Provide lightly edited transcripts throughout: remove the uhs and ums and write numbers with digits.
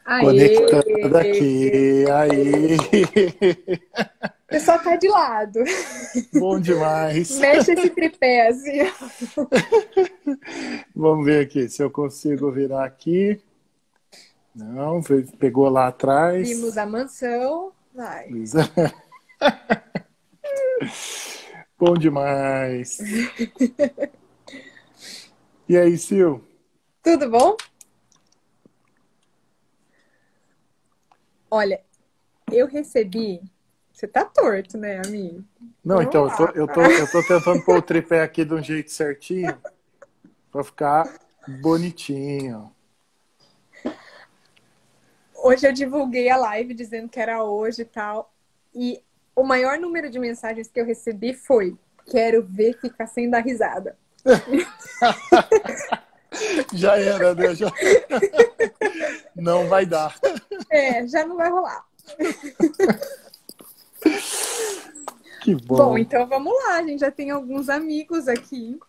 Aê! Conectando aqui, aí. O pessoal tá de lado. Bom demais. Mexe esse tripé assim. Vamos ver aqui se eu consigo virar aqui. Não, pegou lá Vimos atrás. a mansão. Vai. Bom demais. E aí, Sil? Tudo bom? Olha, eu recebi. Você tá torto, né, amigo? Não, Vamos então, lá. eu tô tentando pôr o tripé aqui de um jeito certinho pra ficar bonitinho. Hoje eu divulguei a live dizendo que era hoje e tal. E o maior número de mensagens que eu recebi foi: quero ver ficar sem dar risada. Já era, né? Não vai dar. Já não vai rolar. Que Bom, bom. então vamos lá. A gente já tem alguns amigos aqui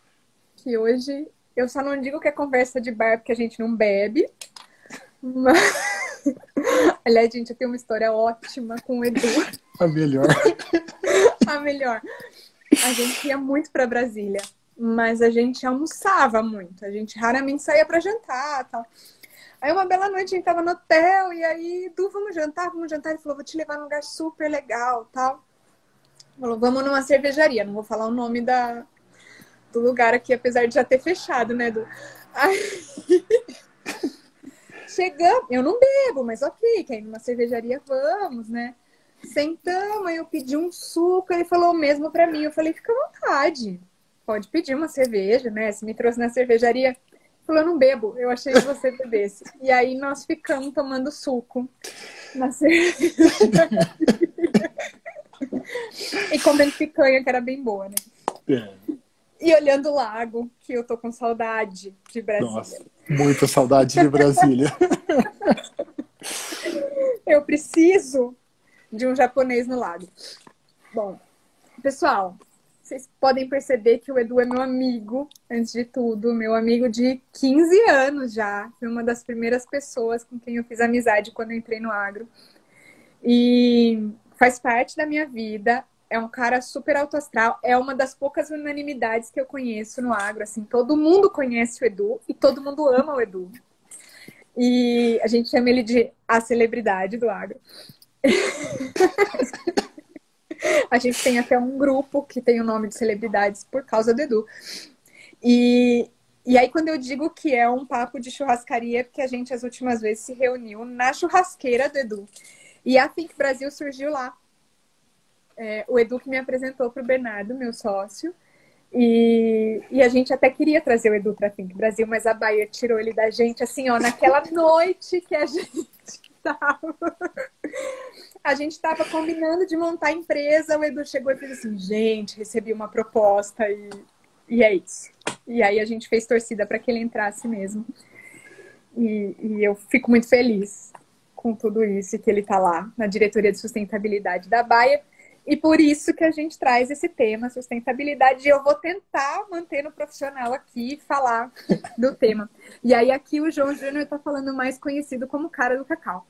que hoje eu só não digo que é conversa de bar porque a gente não bebe. Mas... Aliás, gente, eu tenho uma história ótima com o Edu. A melhor. A melhor. A gente ia muito para Brasília, mas a gente almoçava muito. A gente raramente saía para jantar, tal. Aí uma bela noite a gente tava no hotel e aí, Edu, vamos jantar, vamos jantar. Ele falou, vou te levar num lugar super legal, tal. Falou, vamos numa cervejaria. Não vou falar o nome do lugar aqui, apesar de já ter fechado, né, Edu? Aí... Chegamos, eu não bebo, mas ok, quer ir numa cervejaria, vamos, né? Sentamos, aí eu pedi um suco, ele falou o mesmo pra mim. Eu falei, fica à vontade, pode pedir uma cerveja, né? Se me trouxe na cervejaria. Ele falou, eu não bebo, eu achei que você bebesse. E aí nós ficamos tomando suco na cervejaria. E comendo picanha, que era bem boa, né? É. E olhando o lago, que eu tô com saudade de Brasília. Nossa, muita saudade de Brasília. Eu preciso de um japonês no lago. Bom, pessoal, vocês podem perceber que o Edu é meu amigo, antes de tudo, meu amigo de 15 anos já. Foi uma das primeiras pessoas com quem eu fiz amizade quando eu entrei no agro. E faz parte da minha vida. É um cara super alto astral. É uma das poucas unanimidades que eu conheço no agro. Assim, todo mundo conhece o Edu e todo mundo ama o Edu. E a gente chama ele de a celebridade do agro. A gente tem até um grupo que tem o nome de celebridades por causa do Edu. E aí, quando eu digo que é um papo de churrascaria, é porque a gente, as últimas vezes, se reuniu na churrasqueira do Edu. E a Think Brasil surgiu lá. O Edu que me apresentou para o Bernardo, meu sócio. E a gente até queria trazer o Edu para a Think Brasil, mas a Bayer tirou ele da gente, assim, ó, naquela noite que a gente estava... A gente estava combinando de montar a empresa, o Edu chegou e fez assim, gente, recebi uma proposta e é isso. E aí a gente fez torcida para que ele entrasse mesmo. E eu fico muito feliz com tudo isso e que ele está lá na diretoria de sustentabilidade da Bayer. E por isso que a gente traz esse tema, sustentabilidade, e eu vou tentar manter no profissional aqui e falar do tema. E aí aqui o João Júnior está falando mais conhecido como cara do cacau.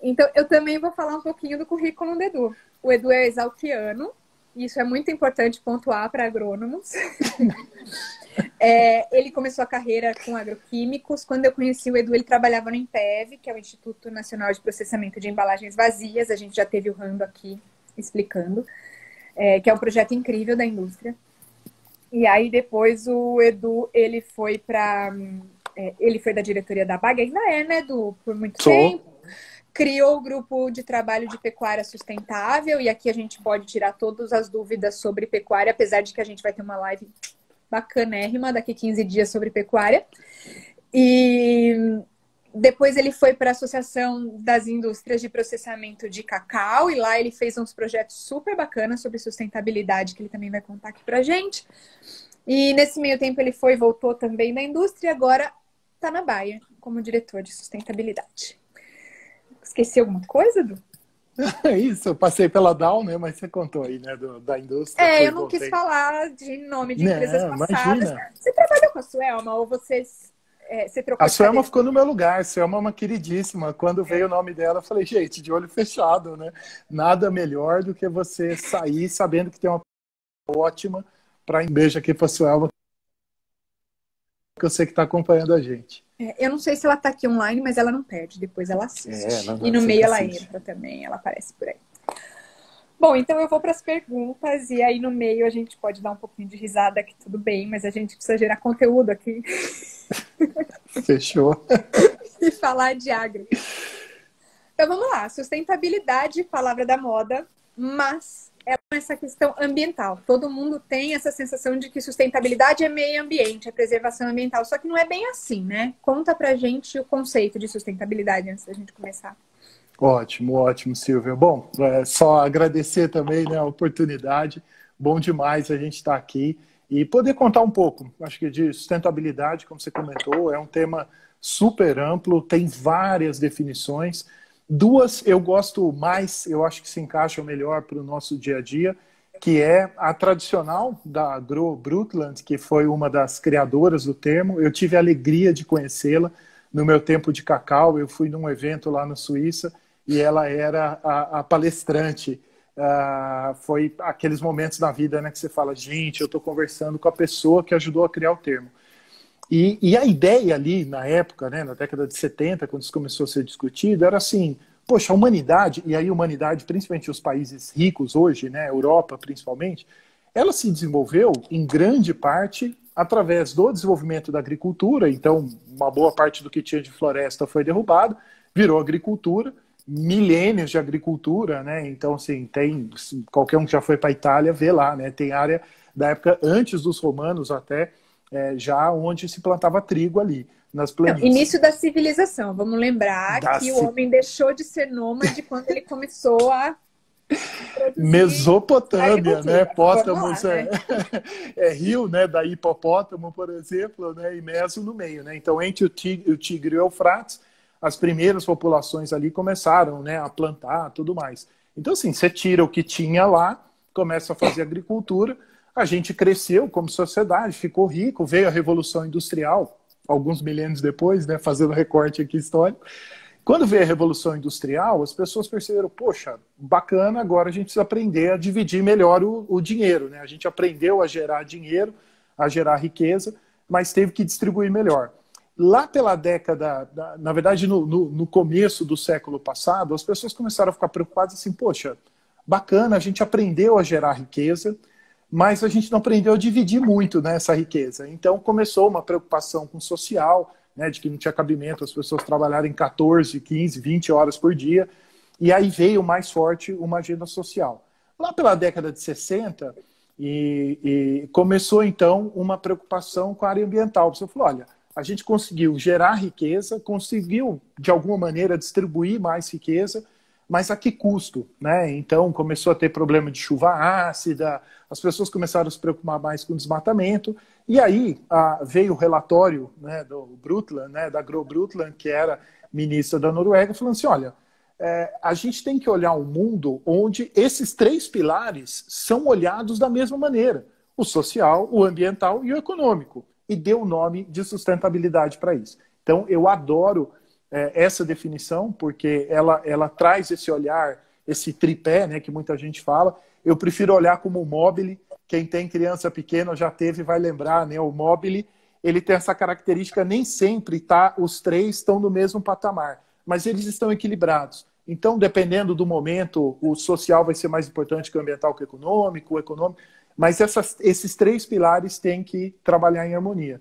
Então, eu também vou falar um pouquinho do currículo do Edu. O Edu é exalquiano, e isso é muito importante pontuar para agrônomos. Ele começou a carreira com agroquímicos. Quando eu conheci o Edu, ele trabalhava no INPEV, que é o Instituto Nacional de Processamento de Embalagens Vazias. A gente já teve o Rando aqui explicando, que é um projeto incrível da indústria. E aí, depois, o Edu, ele foi da diretoria da BAG, ainda né, Edu, por muito tempo. Criou o grupo de trabalho de pecuária sustentável, e aqui a gente pode tirar todas as dúvidas sobre pecuária, apesar de que a gente vai ter uma live bacanérrima daqui 15 dias sobre pecuária. E depois ele foi para a Associação das Indústrias de Processamento de Cacau, e lá ele fez uns projetos super bacanas sobre sustentabilidade, que ele também vai contar aqui pra gente. E nesse meio tempo ele voltou também da indústria, e agora está na Bayer como diretor de sustentabilidade. Esqueci alguma coisa, Du? É isso, eu passei pela Dow, né? Mas você contou aí, né? Da indústria. Eu não quis falar de nome de empresas Não, passadas. imagina. Você trabalhou com a Suelma ou vocês você trocou A de Suelma cadeira. ficou no meu lugar. A Suelma é uma queridíssima. Quando veio o nome dela, eu falei, gente, de olho fechado, né? Nada melhor do que você sair sabendo que tem uma ótima para um beijo aqui para a Suelma, que eu sei que está acompanhando a gente. Eu não sei se ela tá aqui online, mas ela não perde, depois ela assiste. E Ela no meio sempre ela assiste. entra também, ela aparece por aí. Bom, então eu vou para as perguntas e aí no meio a gente pode dar um pouquinho de risada, que tudo bem, mas a gente precisa gerar conteúdo aqui Fechou. e falar de agro. Então vamos lá, sustentabilidade, palavra da moda, mas essa questão ambiental. Todo mundo tem essa sensação de que sustentabilidade é meio ambiente, é preservação ambiental, só que não é bem assim, né? Conta pra gente o conceito de sustentabilidade antes da gente começar. Ótimo, ótimo, Silvia. Bom, só agradecer também, né, a oportunidade. Bom demais a gente estar aqui e poder contar um pouco. Acho que de sustentabilidade, como você comentou, é um tema super amplo, tem várias definições. Duas eu gosto mais, eu acho que se encaixam melhor para o nosso dia a dia, que é a tradicional da Gro Brundtland, que foi uma das criadoras do termo. Eu tive a alegria de conhecê-la no meu tempo de cacau. Eu fui num evento lá na Suíça e ela era a palestrante. Foi aqueles momentos da vida, né, que você fala, gente, eu estou conversando com a pessoa que ajudou a criar o termo. E a ideia ali, na época, né, na década de 70, quando isso começou a ser discutido, era assim, poxa, a humanidade, e aí a humanidade, principalmente os países ricos hoje, né, Europa principalmente, ela se desenvolveu em grande parte através do desenvolvimento da agricultura. Então, uma boa parte do que tinha de floresta foi derrubado, virou agricultura, milênios de agricultura, né? Então, assim, tem qualquer um que já foi para a Itália vê lá, né? Tem área da época antes dos romanos até, já onde se plantava trigo ali nas Não, planícies. início da civilização. Vamos lembrar Da que o homem deixou de ser nômade quando ele começou a produzir Mesopotâmia, né? agricultura. Vamos lá, Pótamos né? é rio, né? Da hipopótamo, por exemplo, né? E Meso no meio, né? Então, entre o Tigre e o Eufrates, as primeiras populações ali começaram, né, a plantar, tudo mais. Então, assim, você tira o que tinha lá, começa a fazer agricultura, a gente cresceu como sociedade, ficou rico, veio a Revolução Industrial, alguns milênios depois, né, fazendo recorte aqui histórico. Quando veio a Revolução Industrial, as pessoas perceberam, poxa, bacana, agora a gente precisa aprender a dividir melhor o dinheiro, né? A gente aprendeu a gerar dinheiro, a gerar riqueza, mas teve que distribuir melhor. Lá pela década, na verdade, no começo do século passado, as pessoas começaram a ficar preocupadas assim, poxa, bacana, a gente aprendeu a gerar riqueza, mas a gente não aprendeu a dividir muito, né, essa riqueza. Então começou uma preocupação com o social, né, de que não tinha cabimento as pessoas trabalharem 14, 15, 20 horas por dia, e aí veio mais forte uma agenda social. Lá pela década de 60, e começou então uma preocupação com a área ambiental. Você falou, olha, a gente conseguiu gerar riqueza, conseguiu de alguma maneira distribuir mais riqueza, mas a que custo, né? Então começou a ter problema de chuva ácida, as pessoas começaram a se preocupar mais com desmatamento, e aí veio o relatório, né, do Brundtland, né, da Gro Brundtland, que era ministra da Noruega, falando assim, olha, a gente tem que olhar um mundo onde esses três pilares são olhados da mesma maneira, o social, o ambiental e o econômico, e deu o nome de sustentabilidade para isso. Então eu adoro essa definição, porque ela traz esse olhar, esse tripé, né, que muita gente fala. Eu prefiro olhar como o mobile. Quem tem criança pequena já teve, vai lembrar, né, o mobile, ele tem essa característica, nem sempre os três estão no mesmo patamar, mas eles estão equilibrados. Então, dependendo do momento, o social vai ser mais importante que o ambiental, que o econômico, mas esses três pilares têm que trabalhar em harmonia.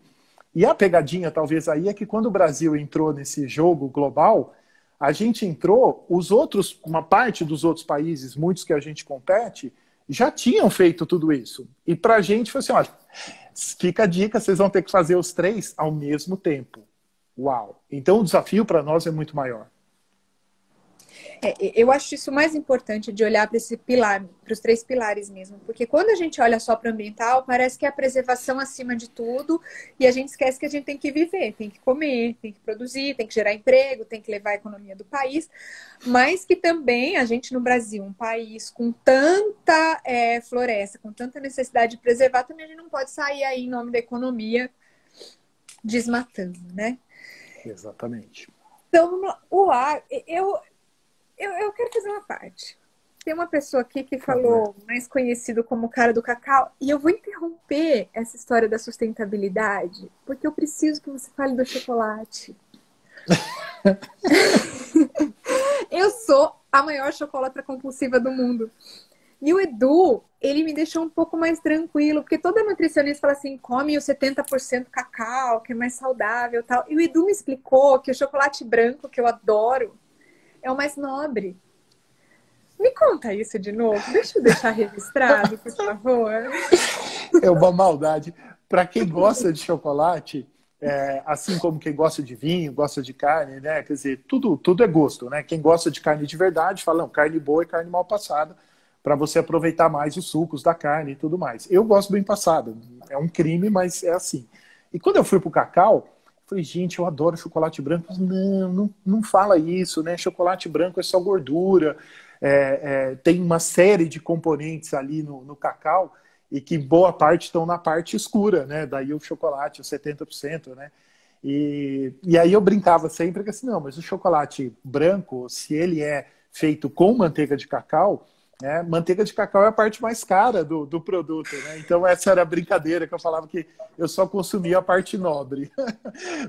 E a pegadinha, talvez, aí é que quando o Brasil entrou nesse jogo global, a gente entrou, uma parte dos outros países, muitos que a gente compete, já tinham feito tudo isso. E para a gente foi assim, olha, fica a dica, vocês vão ter que fazer os três ao mesmo tempo. Uau! Então o desafio para nós é muito maior. Eu acho isso mais importante de olhar para esse pilar, para os três pilares mesmo, porque quando a gente olha só para o ambiental, parece que é a preservação acima de tudo e a gente esquece que a gente tem que viver, tem que comer, tem que produzir, tem que gerar emprego, tem que levar a economia do país, mas que também a gente no Brasil, um país com tanta floresta, com tanta necessidade de preservar, também a gente não pode sair aí em nome da economia desmatando, né? Exatamente. Então, eu quero fazer uma parte. Tem uma pessoa aqui que Por favor. falou, mais conhecido como o cara do cacau, e eu vou interromper essa história da sustentabilidade, porque eu preciso que você fale do chocolate. Eu sou a maior chocolatra compulsiva do mundo. E o Edu, ele me deixou um pouco mais tranquilo, porque toda nutricionista fala assim, come o 70% cacau, que é mais saudável e tal. E o Edu me explicou que o chocolate branco, que eu adoro, é o mais nobre. Me conta isso de novo. Deixa eu deixar registrado, por favor. É uma maldade. Para quem gosta de chocolate, assim como quem gosta de vinho, gosta de carne, né? Quer dizer, tudo é gosto, né? Quem gosta de carne de verdade fala, não, carne boa e carne mal passada, para você aproveitar mais os sucos da carne e tudo mais. Eu gosto bem passada. É um crime, mas é assim. E quando eu fui pro cacau, falei, gente, eu adoro chocolate branco. Não fala isso, né? Chocolate branco é só gordura. Tem uma série de componentes ali no cacau e que boa parte estão na parte escura, né? Daí o chocolate, os 70%, né? E aí eu brincava sempre que assim, não, mas o chocolate branco, se ele é feito com manteiga de cacau, né, manteiga de cacau é a parte mais cara do produto, né? Então essa era a brincadeira que eu falava que eu só consumia a parte nobre.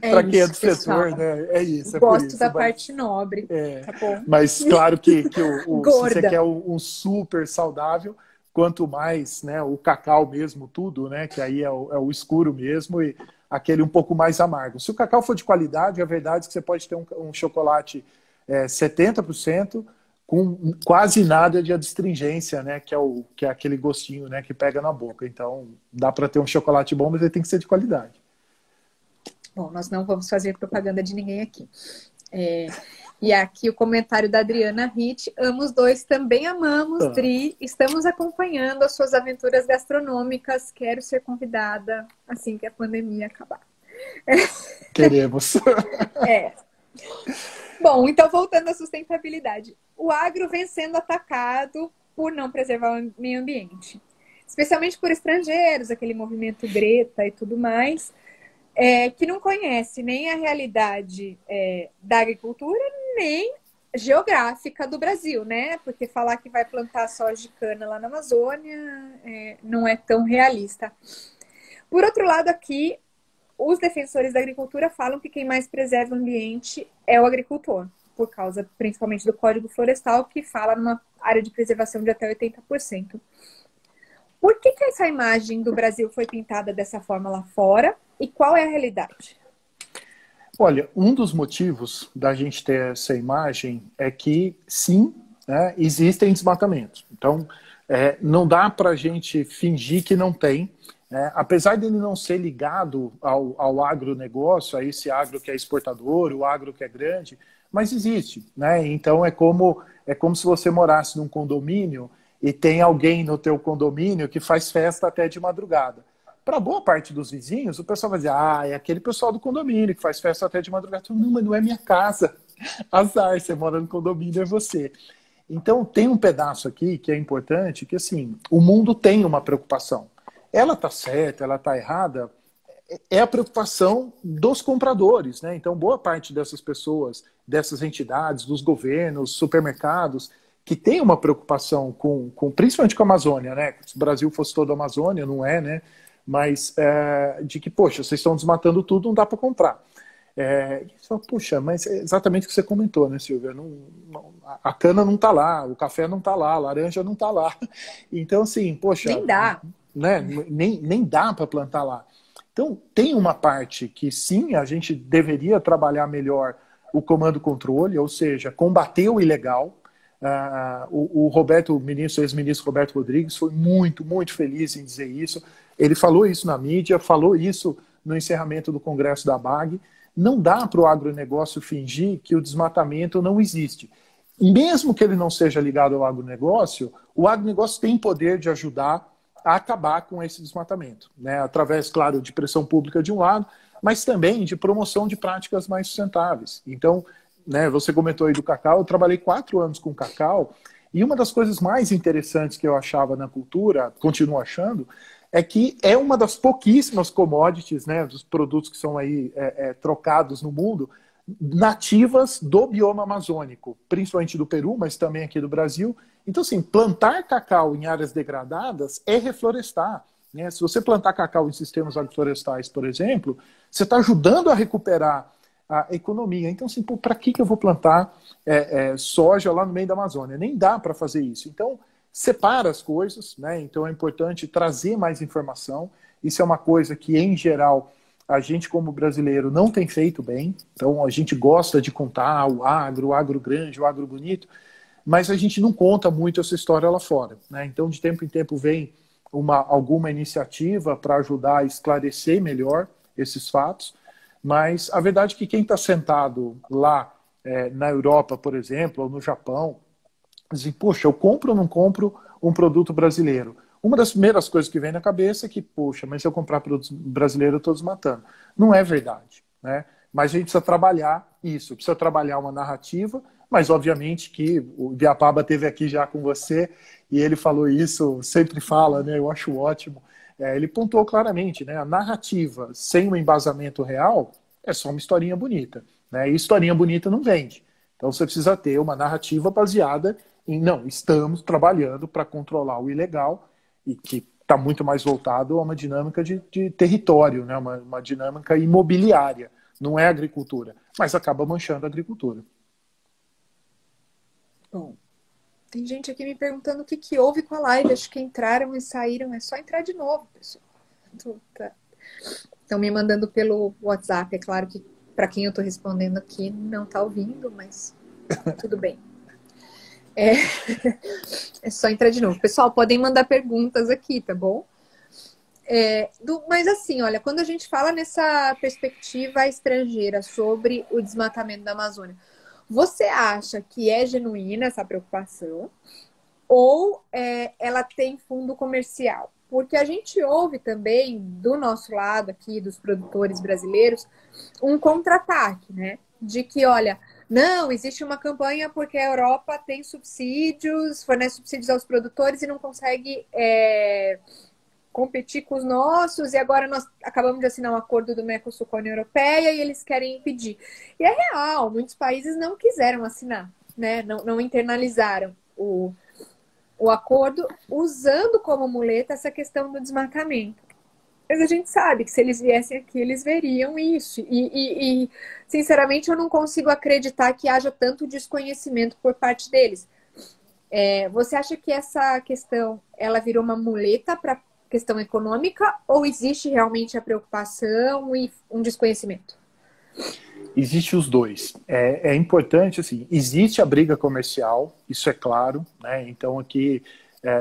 É Para quem é do isso, setor, pessoal. né? É isso, é por Gosto isso. da parte nobre, tá bom? Mas claro que se você Gorda. quer um super saudável, quanto mais, né, o cacau mesmo, tudo, né, que aí é o escuro mesmo e aquele um pouco mais amargo. Se o cacau for de qualidade, a verdade é que você pode ter um chocolate 70% com quase nada de adstringência, né, que é aquele gostinho, né, que pega na boca. Então, dá para ter um chocolate bom, mas ele tem que ser de qualidade. Bom, nós não vamos fazer propaganda de ninguém aqui. E aqui o comentário da Adriana Ritt. Amos dois, também amamos, Ah, Dri. Estamos acompanhando as suas aventuras gastronômicas. Quero ser convidada assim que a pandemia acabar. queremos. É. Bom, então voltando à sustentabilidade. O agro vem sendo atacado por não preservar o meio ambiente. Especialmente por estrangeiros, aquele movimento Greta e tudo mais. Que não conhece nem a realidade da agricultura, nem geográfica do Brasil, né? Porque falar que vai plantar soja de cana lá na Amazônia não é tão realista. Por outro lado, aqui, os defensores da agricultura falam que quem mais preserva o ambiente é o agricultor, por causa principalmente do Código Florestal, que fala numa área de preservação de até 80%. Por que essa imagem do Brasil foi pintada dessa forma lá fora? E qual é a realidade? Olha, um dos motivos da gente ter essa imagem é que, sim, né, existem desmatamentos. Então, não dá para a gente fingir que não tem. Apesar dele não ser ligado ao agronegócio, a esse agro que é exportador, o agro que é grande, mas existe. Né? Então, é como se você morasse num condomínio e tem alguém no teu condomínio que faz festa até de madrugada. Para boa parte dos vizinhos, o pessoal vai dizer, é aquele pessoal do condomínio que faz festa até de madrugada. Não, mas não é minha casa. Azar, você mora no condomínio, é você. Então, tem um pedaço aqui que é importante, que assim, o mundo tem uma preocupação. Ela está certa, ela está errada, é a preocupação dos compradores, né? Então, boa parte dessas pessoas, dessas entidades, dos governos, supermercados, que tem uma preocupação principalmente com a Amazônia, né? Se o Brasil fosse toda a Amazônia, não é, né? Mas de que, poxa, vocês estão desmatando tudo, não dá para comprar. Puxa, mas é exatamente o que você comentou, né, Silvia? A cana não está lá, o café não está lá, a laranja não está lá. Então, assim, poxa, Nem dá. né, nem dá para plantar lá. Então, tem uma parte que, sim, a gente deveria trabalhar melhor o comando-controle, ou seja, combater o ilegal. O ex-ministro Roberto Rodrigues foi muito, muito feliz em dizer isso. Ele falou isso na mídia, falou isso no encerramento do Congresso da BAG. Não dá para o agronegócio fingir que o desmatamento não existe. Mesmo que ele não seja ligado ao agronegócio, o agronegócio tem poder de ajudar a acabar com esse desmatamento, né? Através, claro, de pressão pública de um lado, mas também de promoção de práticas mais sustentáveis. Então, né, você comentou aí do cacau, eu trabalhei 4 anos com cacau, e uma das coisas mais interessantes que eu achava na cultura, continuo achando, é que é uma das pouquíssimas commodities, né, dos produtos que são aí trocados no mundo, nativas do bioma amazônico, principalmente do Peru, mas também aqui do Brasil. Então, assim, plantar cacau em áreas degradadas é reflorestar, né? Se você plantar cacau em sistemas agroflorestais, por exemplo, você está ajudando a recuperar a economia. Então, assim, para que eu vou plantar soja lá no meio da Amazônia? Nem dá para fazer isso. Então, separa as coisas, né? Então é importante trazer mais informação. Isso é uma coisa que, em geral, a gente, como brasileiro, não tem feito bem. Então, a gente gosta de contar o agro grande, o agro bonito, mas a gente não conta muito essa história lá fora, né? Então, de tempo em tempo, vem alguma iniciativa para ajudar a esclarecer melhor esses fatos, mas a verdade é que quem está sentado lá na Europa, por exemplo, ou no Japão, dizem, poxa, eu compro ou não compro um produto brasileiro? Uma das primeiras coisas que vem na cabeça é que, poxa, mas se eu comprar produto brasileiro, eu estou desmatando. Não é verdade, né? Mas a gente precisa trabalhar isso, precisa trabalhar uma narrativa, mas obviamente que o Ibiapaba esteve aqui já com você e ele falou isso, sempre fala, né? Eu acho ótimo. Ele pontuou claramente, né? A narrativa sem um embasamento real é só uma historinha bonita, né? E historinha bonita não vende. Então você precisa ter uma narrativa baseada em, não, estamos trabalhando para controlar o ilegal e que está muito mais voltado a uma dinâmica de território, né? Uma dinâmica imobiliária, não é agricultura, mas acaba manchando a agricultura. Bom, tem gente aqui me perguntando o que houve com a live. Acho que entraram e saíram. É só entrar de novo, pessoal. Estão me mandando pelo WhatsApp. É claro que para quem eu estou respondendo aqui não está ouvindo, mas tudo bem. É só entrar de novo. Pessoal, podem mandar perguntas aqui, tá bom? Mas assim, olha, quando a gente fala nessa perspectiva estrangeira sobre o desmatamento da Amazônia, você acha que é genuína essa preocupação ou ela tem fundo comercial? Porque a gente ouve também, do nosso lado aqui, dos produtores brasileiros, um contra-ataque, né? De que, olha, não, existe uma campanha porque a Europa tem subsídios, fornece subsídios aos produtores e não consegue competir com os nossos, e agora nós acabamos de assinar um acordo do Mercosul com a União Europeia e eles querem impedir. E é real, muitos países não quiseram assinar, né? Não internalizaram o acordo, usando como muleta essa questão do desmatamento. Mas a gente sabe que se eles viessem aqui, eles veriam isso. E sinceramente, eu não consigo acreditar que haja tanto desconhecimento por parte deles. Você acha que essa questão ela virou uma muleta para questão econômica ou existe realmente a preocupação e um desconhecimento? Existe os dois. É importante, assim, existe a briga comercial, isso é claro, né? Então aqui,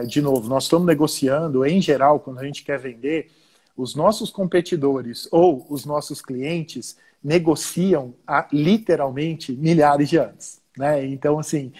de novo, nós estamos negociando, em geral, quando a gente quer vender, os nossos competidores ou os nossos clientes negociam há literalmente milhares de anos, né? Então, assim,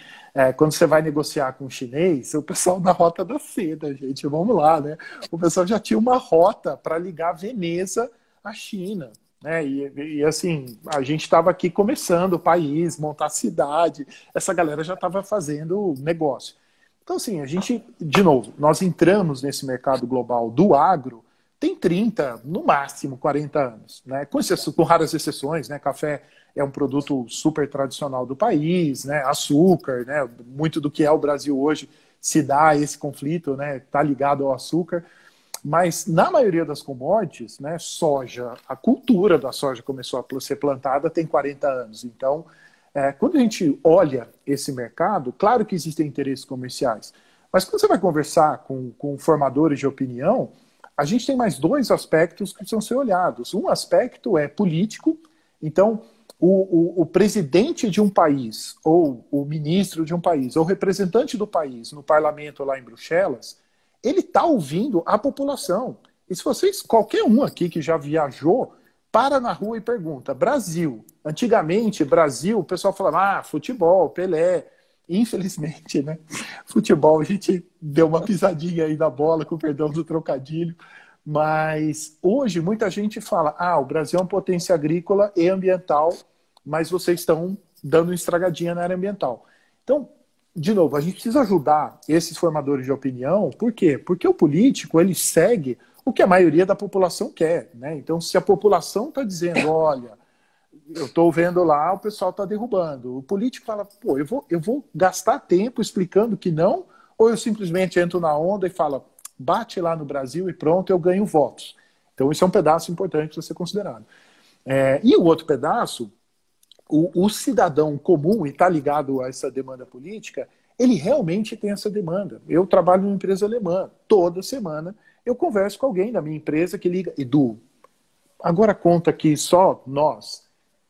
quando você vai negociar com o chinês, o pessoal da Rota da Seda, gente, vamos lá, né? O pessoal já tinha uma rota para ligar Veneza à China, né? E assim, a gente estava aqui começando o país, montar a cidade, essa galera já estava fazendo negócio. Então, assim, a gente, de novo, nós entramos nesse mercado global do agro tem 30, no máximo 40 anos, né? Com raras exceções, né? Café é um produto super tradicional do país, né? Açúcar, né? Muito do que é o Brasil hoje se dá a esse conflito, né? Está ligado ao açúcar. Mas na maioria das commodities, né? Soja, a cultura da soja começou a ser plantada tem 40 anos. Então, quando a gente olha esse mercado, claro que existem interesses comerciais, mas quando você vai conversar com formadores de opinião, a gente tem mais dois aspectos que precisam ser olhados. Um aspecto é político, então o presidente de um país, ou o ministro de um país, ou o representante do país no parlamento lá em Bruxelas, ele está ouvindo a população. E se vocês, qualquer um aqui que já viajou, para na rua e pergunta, Brasil, antigamente, Brasil, o pessoal falava, futebol, Pelé. Infelizmente, né? Futebol, a gente deu uma pisadinha aí na bola, com perdão do trocadilho, mas hoje muita gente fala, o Brasil é uma potência agrícola e ambiental, mas vocês estão dando uma estragadinha na área ambiental. Então, de novo, a gente precisa ajudar esses formadores de opinião, por quê? Porque o político, ele segue o que a maioria da população quer, né? Então, se a população está dizendo, olha, eu estou vendo lá, o pessoal está derrubando. O político fala, pô, eu vou gastar tempo explicando que não, ou eu simplesmente entro na onda e falo, bate lá no Brasil e pronto, eu ganho votos. Então, isso é um pedaço importante a ser considerado. E o outro pedaço, o cidadão comum, e está ligado a essa demanda política, ele realmente tem essa demanda. Eu trabalho numa empresa alemã. Toda semana eu converso com alguém da minha empresa que liga, Edu, agora conta que só nós,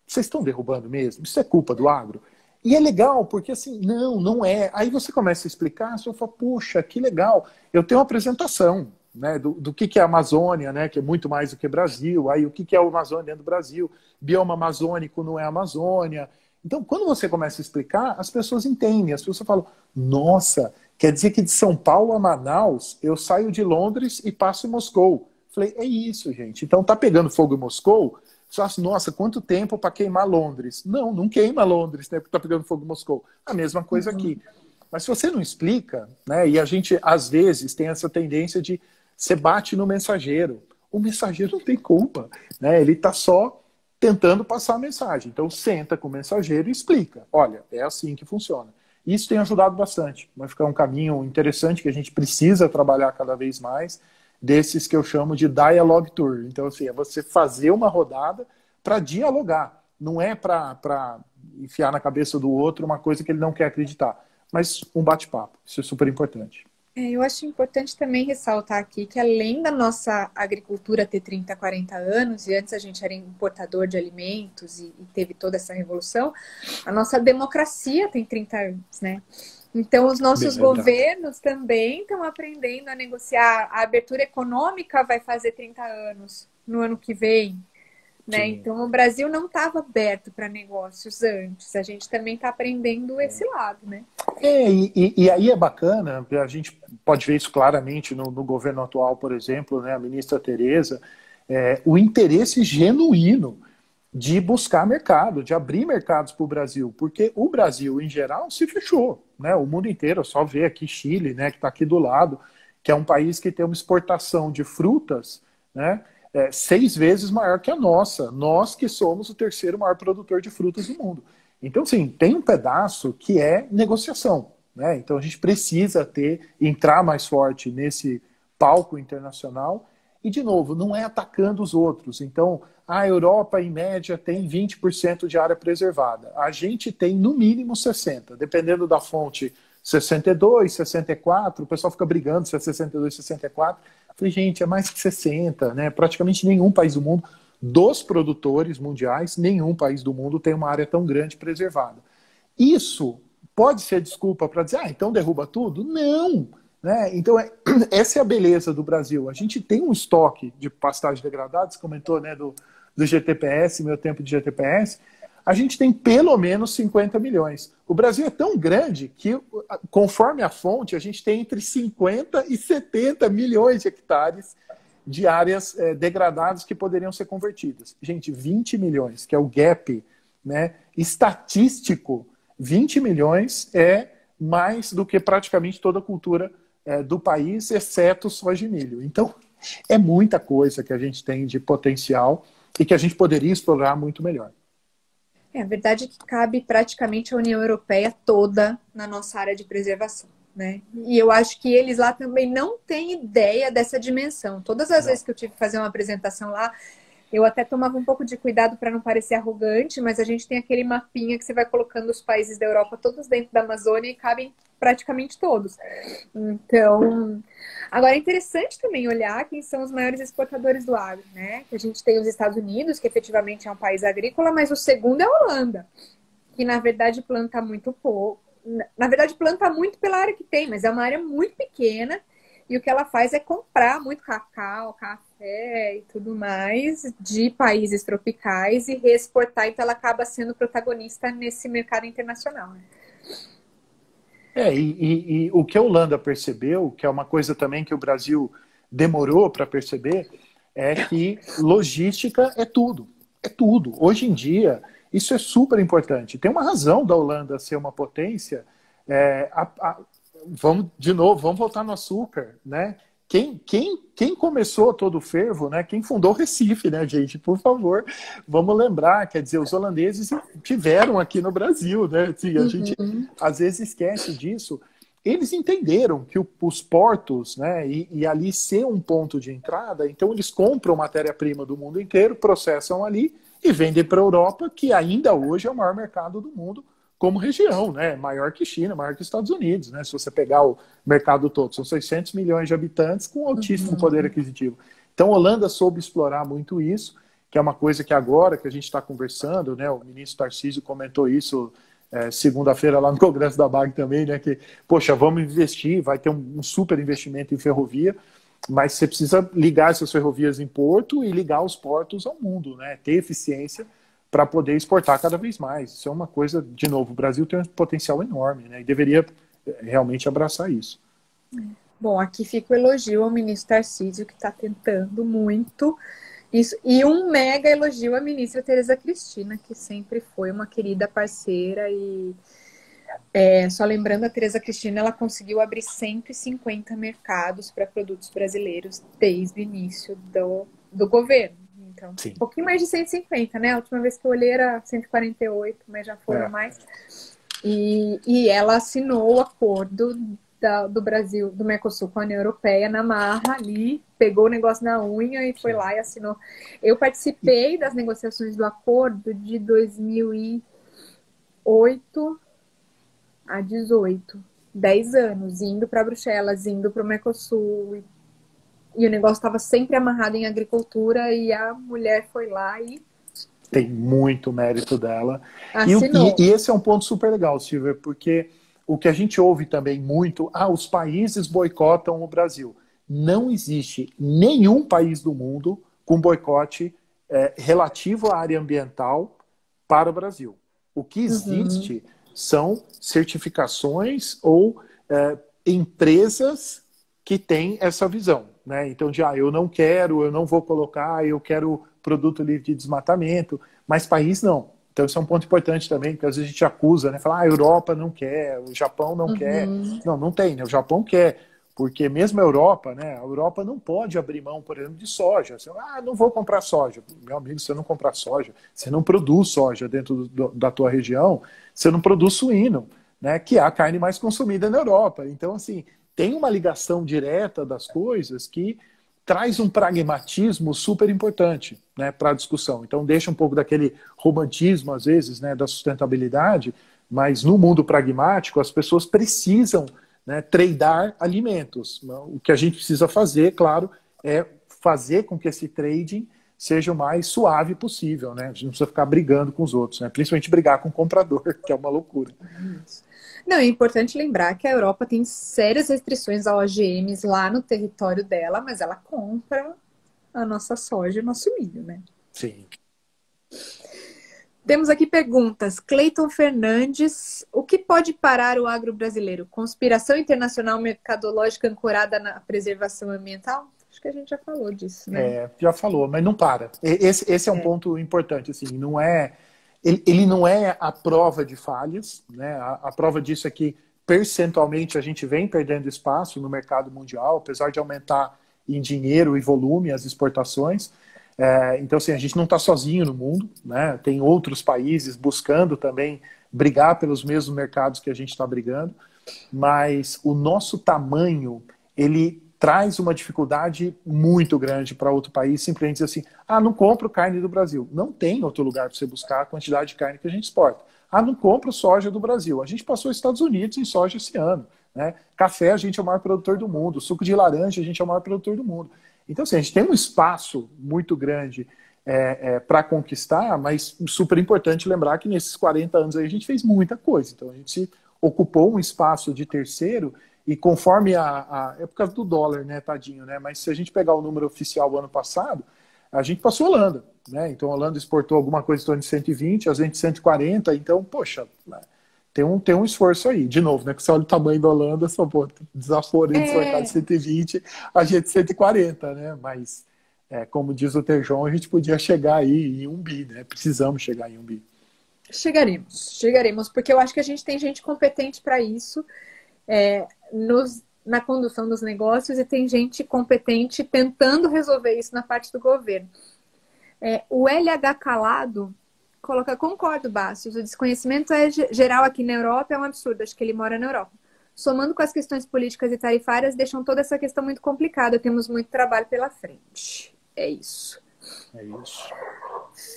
vocês estão derrubando mesmo? Isso é culpa do agro? E é legal, porque assim, não é. Aí você começa a explicar, você fala, puxa, que legal. Eu tenho uma apresentação, né, do que é a Amazônia, né, que é muito mais do que Brasil. Aí o que é a Amazônia dentro do Brasil? Bioma amazônico não é Amazônia. Então, quando você começa a explicar, as pessoas entendem. As pessoas falam, nossa, quer dizer que de São Paulo a Manaus, eu saio de Londres e passo em Moscou. Falei, é isso, gente. Então, tá pegando fogo em Moscou? Você fala assim, nossa, quanto tempo para queimar Londres? Não queima Londres, né, porque tá pegando fogo em Moscou. A mesma coisa aqui. Mas se você não explica, né, e a gente, às vezes, tem essa tendência de você bate no mensageiro. O mensageiro não tem culpa, né? Ele está só tentando passar a mensagem. Então, senta com o mensageiro e explica. Olha, é assim que funciona. Isso tem ajudado bastante. Vai ficar um caminho interessante que a gente precisa trabalhar cada vez mais, desses que eu chamo de dialogue tour. Então, assim, é você fazer uma rodada para dialogar. Não é para enfiar na cabeça do outro uma coisa que ele não quer acreditar, mas um bate-papo. Isso é super importante. Eu acho importante também ressaltar aqui que além da nossa agricultura ter 30, 40 anos, e antes a gente era importador de alimentos e teve toda essa revolução, a nossa democracia tem 30 anos, né? Então os nossos governos também estão aprendendo a negociar. A abertura econômica vai fazer 30 anos no ano que vem, né? Então o Brasil não estava aberto para negócios antes. A gente também está aprendendo esse lado, né? E aí é bacana, a gente pode ver isso claramente no governo atual, por exemplo, né, a ministra Tereza, o interesse genuíno de buscar mercado, de abrir mercados para o Brasil, porque o Brasil, em geral, se fechou, né? O mundo inteiro, só vê aqui Chile, né, que está aqui do lado, que é um país que tem uma exportação de frutas, né, 6 vezes maior que a nossa. Nós que somos o terceiro maior produtor de frutas do mundo. Então, sim, tem um pedaço que é negociação, né? Então a gente precisa entrar mais forte nesse palco internacional e, de novo, não é atacando os outros. Então, a Europa, em média, tem 20% de área preservada. A gente tem, no mínimo, 60%. Dependendo da fonte, 62%, 64%. O pessoal fica brigando se é 62%, 64%. Eu falei, gente, é mais que 60%, né? Praticamente nenhum país do mundo, dos produtores mundiais, nenhum país do mundo tem uma área tão grande preservada. Isso pode ser desculpa para dizer, então derruba tudo? Não! Né? Então, essa é a beleza do Brasil. A gente tem um estoque de pastagem degradada, você comentou, né, do GTPS, meu tempo de GTPS, a gente tem pelo menos 50 milhões. O Brasil é tão grande que, conforme a fonte, a gente tem entre 50 e 70 milhões de hectares de áreas degradadas que poderiam ser convertidas. Gente, 20 milhões, que é o gap, né, estatístico, 20 milhões é mais do que praticamente toda a cultura do país, exceto soja e milho. Então, é muita coisa que a gente tem de potencial e que a gente poderia explorar muito melhor. A verdade é que cabe praticamente a União Europeia toda na nossa área de preservação, né? E eu acho que eles lá também não têm ideia dessa dimensão. Todas as vezes que eu tive que fazer uma apresentação lá, eu até tomava um pouco de cuidado para não parecer arrogante, mas a gente tem aquele mapinha que você vai colocando os países da Europa todos dentro da Amazônia e cabem praticamente todos. Então, agora é interessante também olhar quem são os maiores exportadores do agro, né? Que a gente tem os Estados Unidos, que efetivamente é um país agrícola, mas o segundo é a Holanda, que na verdade planta muito pouco. Na verdade, planta muito pela área que tem, mas é uma área muito pequena. E o que ela faz é comprar muito cacau, café e tudo mais de países tropicais e reexportar. Então, ela acaba sendo protagonista nesse mercado internacional, né? E o que a Holanda percebeu, que é uma coisa também que o Brasil demorou para perceber, é que logística é tudo. É tudo. Hoje em dia, isso é super importante. Tem uma razão da Holanda ser uma potência. Vamos voltar no açúcar, né? quem começou todo o fervo, né? Quem fundou o Recife, né, gente? Por favor, vamos lembrar, quer dizer, os holandeses tiveram aqui no Brasil, né? Assim, a gente Uhum. às vezes esquece disso. Eles entenderam que os portos, né, e ali ser um ponto de entrada, então eles compram matéria-prima do mundo inteiro, processam ali e vendem para a Europa, que ainda hoje é o maior mercado do mundo como região, né? Maior que China, maior que Estados Unidos, né? Se você pegar o mercado todo, são 600 milhões de habitantes com altíssimo poder Uhum. aquisitivo. Então, a Holanda soube explorar muito isso, que é uma coisa que agora que a gente está conversando, né? O ministro Tarcísio comentou isso segunda-feira lá no Congresso da BAG também, né? Que, poxa, vamos investir, vai ter um super investimento em ferrovia, mas você precisa ligar essas ferrovias em porto e ligar os portos ao mundo, né? Ter eficiência para poder exportar cada vez mais. Isso é uma coisa, de novo, o Brasil tem um potencial enorme, né? E deveria realmente abraçar isso. Bom, aqui fica o elogio ao ministro Tarcísio, que está tentando muito isso. E um mega elogio à ministra Tereza Cristina, que sempre foi uma querida parceira. E só lembrando, a Tereza Cristina, ela conseguiu abrir 150 mercados para produtos brasileiros desde o início do governo. Então, Sim. um pouquinho mais de 150, né? A última vez que eu olhei era 148, mas já foram mais. E ela assinou o acordo do Brasil, do Mercosul com a União Europeia na marra ali, pegou o negócio na unha e foi lá e assinou. Eu participei das negociações do acordo de 2008 a 18, 10 anos, indo para Bruxelas, indo para o Mercosul, e o negócio estava sempre amarrado em agricultura, e a mulher foi lá e tem muito mérito dela. assinou. E esse é um ponto super legal, Silvia, porque o que a gente ouve também muito, os países boicotam o Brasil. Não existe nenhum país do mundo com boicote relativo à área ambiental para o Brasil. O que existe são certificações ou empresas que têm essa visão, né? Então, eu não quero, eu não vou colocar, eu quero produto livre de desmatamento, mas país não. Então, isso é um ponto importante também, porque às vezes a gente acusa, né? Fala, a Europa não quer, o Japão não quer. Não, não tem, né? O Japão quer, porque mesmo a Europa, né? A Europa não pode abrir mão, por exemplo, de soja. Você, não vou comprar soja. Meu amigo, você não comprar soja, você não produz soja dentro da tua região, você não produz suíno, né? Que é a carne mais consumida na Europa. Então, assim, tem uma ligação direta das coisas que traz um pragmatismo super importante, né, para a discussão. Então, deixa um pouco daquele romantismo, às vezes, né, da sustentabilidade, mas no mundo pragmático, as pessoas precisam, né, tradar alimentos. O que a gente precisa fazer, claro, é fazer com que esse trading seja o mais suave possível, né? A gente não precisa ficar brigando com os outros, né? Principalmente brigar com o comprador, que é uma loucura. Não, é importante lembrar que a Europa tem sérias restrições ao OGMs lá no território dela, mas ela compra a nossa soja e o nosso milho, né? Sim. Temos aqui perguntas. Cleiton Fernandes, o que pode parar o agro brasileiro? Conspiração internacional mercadológica ancorada na preservação ambiental? Acho que a gente já falou disso, né? Já falou, mas não para. Esse é um ponto importante, assim, não é... Ele não é a prova de falhas, né? A prova disso é que, percentualmente, a gente vem perdendo espaço no mercado mundial, apesar de aumentar em dinheiro e volume as exportações. Então, assim, a gente não está sozinho no mundo, né? Tem outros países buscando também brigar pelos mesmos mercados que a gente está brigando, mas o nosso tamanho, ele traz uma dificuldade muito grande para outro país, simplesmente dizer assim, não compro carne do Brasil. Não tem outro lugar para você buscar a quantidade de carne que a gente exporta. Não compro soja do Brasil. A gente passou os Estados Unidos em soja esse ano, né? Café, a gente é o maior produtor do mundo. Suco de laranja, a gente é o maior produtor do mundo. Então, assim, a gente tem um espaço muito grande para conquistar, mas super importante lembrar que nesses 40 anos aí a gente fez muita coisa. Então, a gente se ocupou um espaço de terceiro. E conforme é por causa do dólar, né, tadinho, né? Mas se a gente pegar o número oficial do ano passado, a gente passou a Holanda, né? Então a Holanda exportou alguma coisa em torno de 120, a gente 140, então, poxa, tem um esforço aí. De novo, né? Que você olha o tamanho da Holanda, só desaforo de exportar de 120, a gente 140, né? Mas, como diz o Tejon, a gente podia chegar aí em 1 bi, né? Precisamos chegar em 1 bi. Chegaremos, porque eu acho que a gente tem gente competente para isso. na condução dos negócios e tem gente competente tentando resolver isso na parte do governo. O LH Calado coloca, concordo, Bastos, o desconhecimento geral aqui na Europa, é um absurdo, acho que ele mora na Europa. Somando com as questões políticas e tarifárias, deixam toda essa questão muito complicada, temos muito trabalho pela frente. É isso. É isso.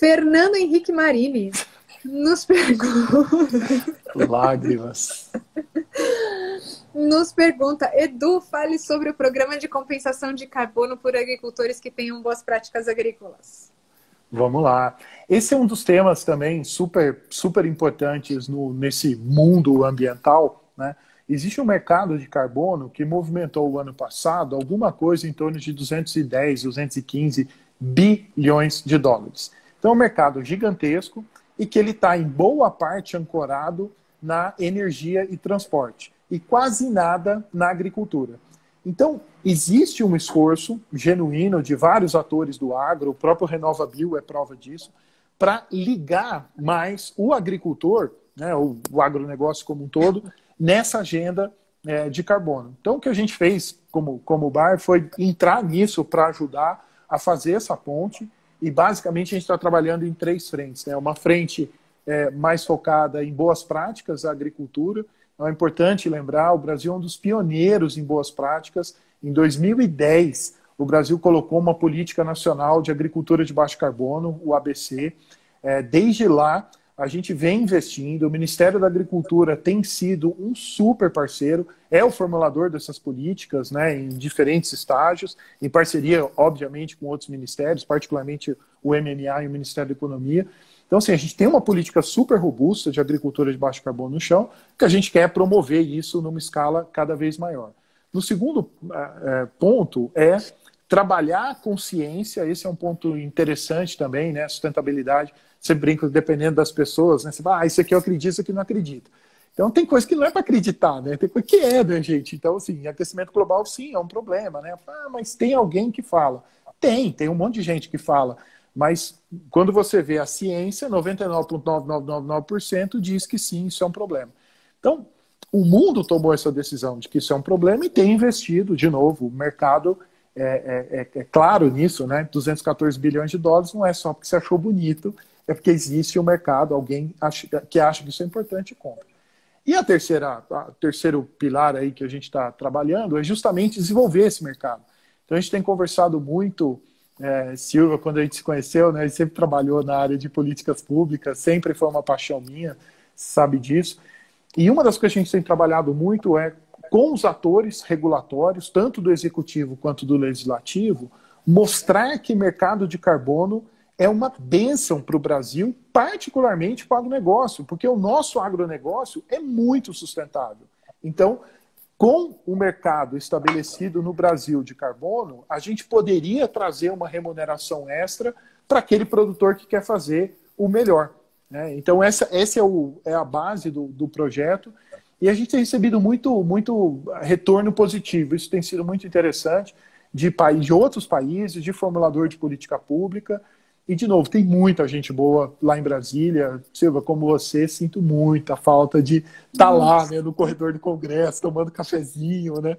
Fernando Henrique Marini nos pergunta... Lágrimas. Nos pergunta, Edu, fale sobre o programa de compensação de carbono por agricultores que tenham boas práticas agrícolas. Vamos lá. Esse é um dos temas também super, super importantes nesse mundo ambiental, né? Existe um mercado de carbono que movimentou o ano passado alguma coisa em torno de 210, 215 bilhões de dólares. Então é um mercado gigantesco e que ele está em boa parte ancorado na energia e transporte e quase nada na agricultura. Então, existe um esforço genuíno de vários atores do agro, o próprio RenovaBio é prova disso, para ligar mais o agricultor, né, o agronegócio como um todo, nessa agenda de carbono. Então, o que a gente fez como BAR foi entrar nisso para ajudar a fazer essa ponte e, basicamente, a gente está trabalhando em 3 frentes. Né? Uma frente mais focada em boas práticas da agricultura. Então, é importante lembrar, o Brasil é um dos pioneiros em boas práticas. Em 2010, o Brasil colocou uma política nacional de agricultura de baixo carbono, o ABC. Desde lá, a gente vem investindo, o Ministério da Agricultura tem sido um super parceiro, é o formulador dessas políticas, né, em diferentes estágios, em parceria, obviamente, com outros ministérios, particularmente o MMA e o Ministério da Economia. Então, assim, a gente tem uma política super robusta de agricultura de baixo carbono no chão, que a gente quer promover isso numa escala cada vez maior. No segundo ponto é trabalhar a consciência, esse é um ponto interessante também, né, sustentabilidade. Você brinca, dependendo das pessoas, né? Você fala, isso aqui eu acredito, isso aqui não acredito. Então tem coisa que não é para acreditar, né? Tem coisa que né, gente? Então, assim, aquecimento global, sim, é um problema, né? Mas tem alguém que fala. Tem um monte de gente que fala. Mas quando você vê a ciência, 99,9999% diz que sim, isso é um problema. Então, o mundo tomou essa decisão de que isso é um problema e tem investido, de novo, o mercado é claro nisso, né? 214 bilhões de dólares não é só porque você achou bonito, é porque existe um mercado, alguém que acha que isso é importante e compra. E o terceiro pilar aí que a gente está trabalhando é justamente desenvolver esse mercado. Então a gente tem conversado muito, Silva, quando a gente se conheceu, né, a gente sempre trabalhou na área de políticas públicas, sempre foi uma paixão minha, sabe disso. E uma das coisas que a gente tem trabalhado muito é com os atores regulatórios, tanto do executivo quanto do legislativo, mostrar que mercado de carbono é uma bênção para o Brasil, particularmente para o agronegócio, porque o nosso agronegócio é muito sustentável. Então, com o mercado estabelecido no Brasil de carbono, a gente poderia trazer uma remuneração extra para aquele produtor que quer fazer o melhor. Né? Então, essa é a base do projeto. E a gente tem recebido muito retorno positivo. Isso tem sido muito interessante de outros países, de formulador de política pública. E, de novo, tem muita gente boa lá em Brasília. Silva, como você, sinto muita falta de estar lá, né, no corredor do Congresso, tomando cafezinho, né?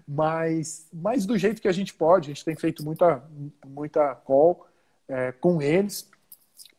Mas do jeito que a gente pode, a gente tem feito muita call com eles,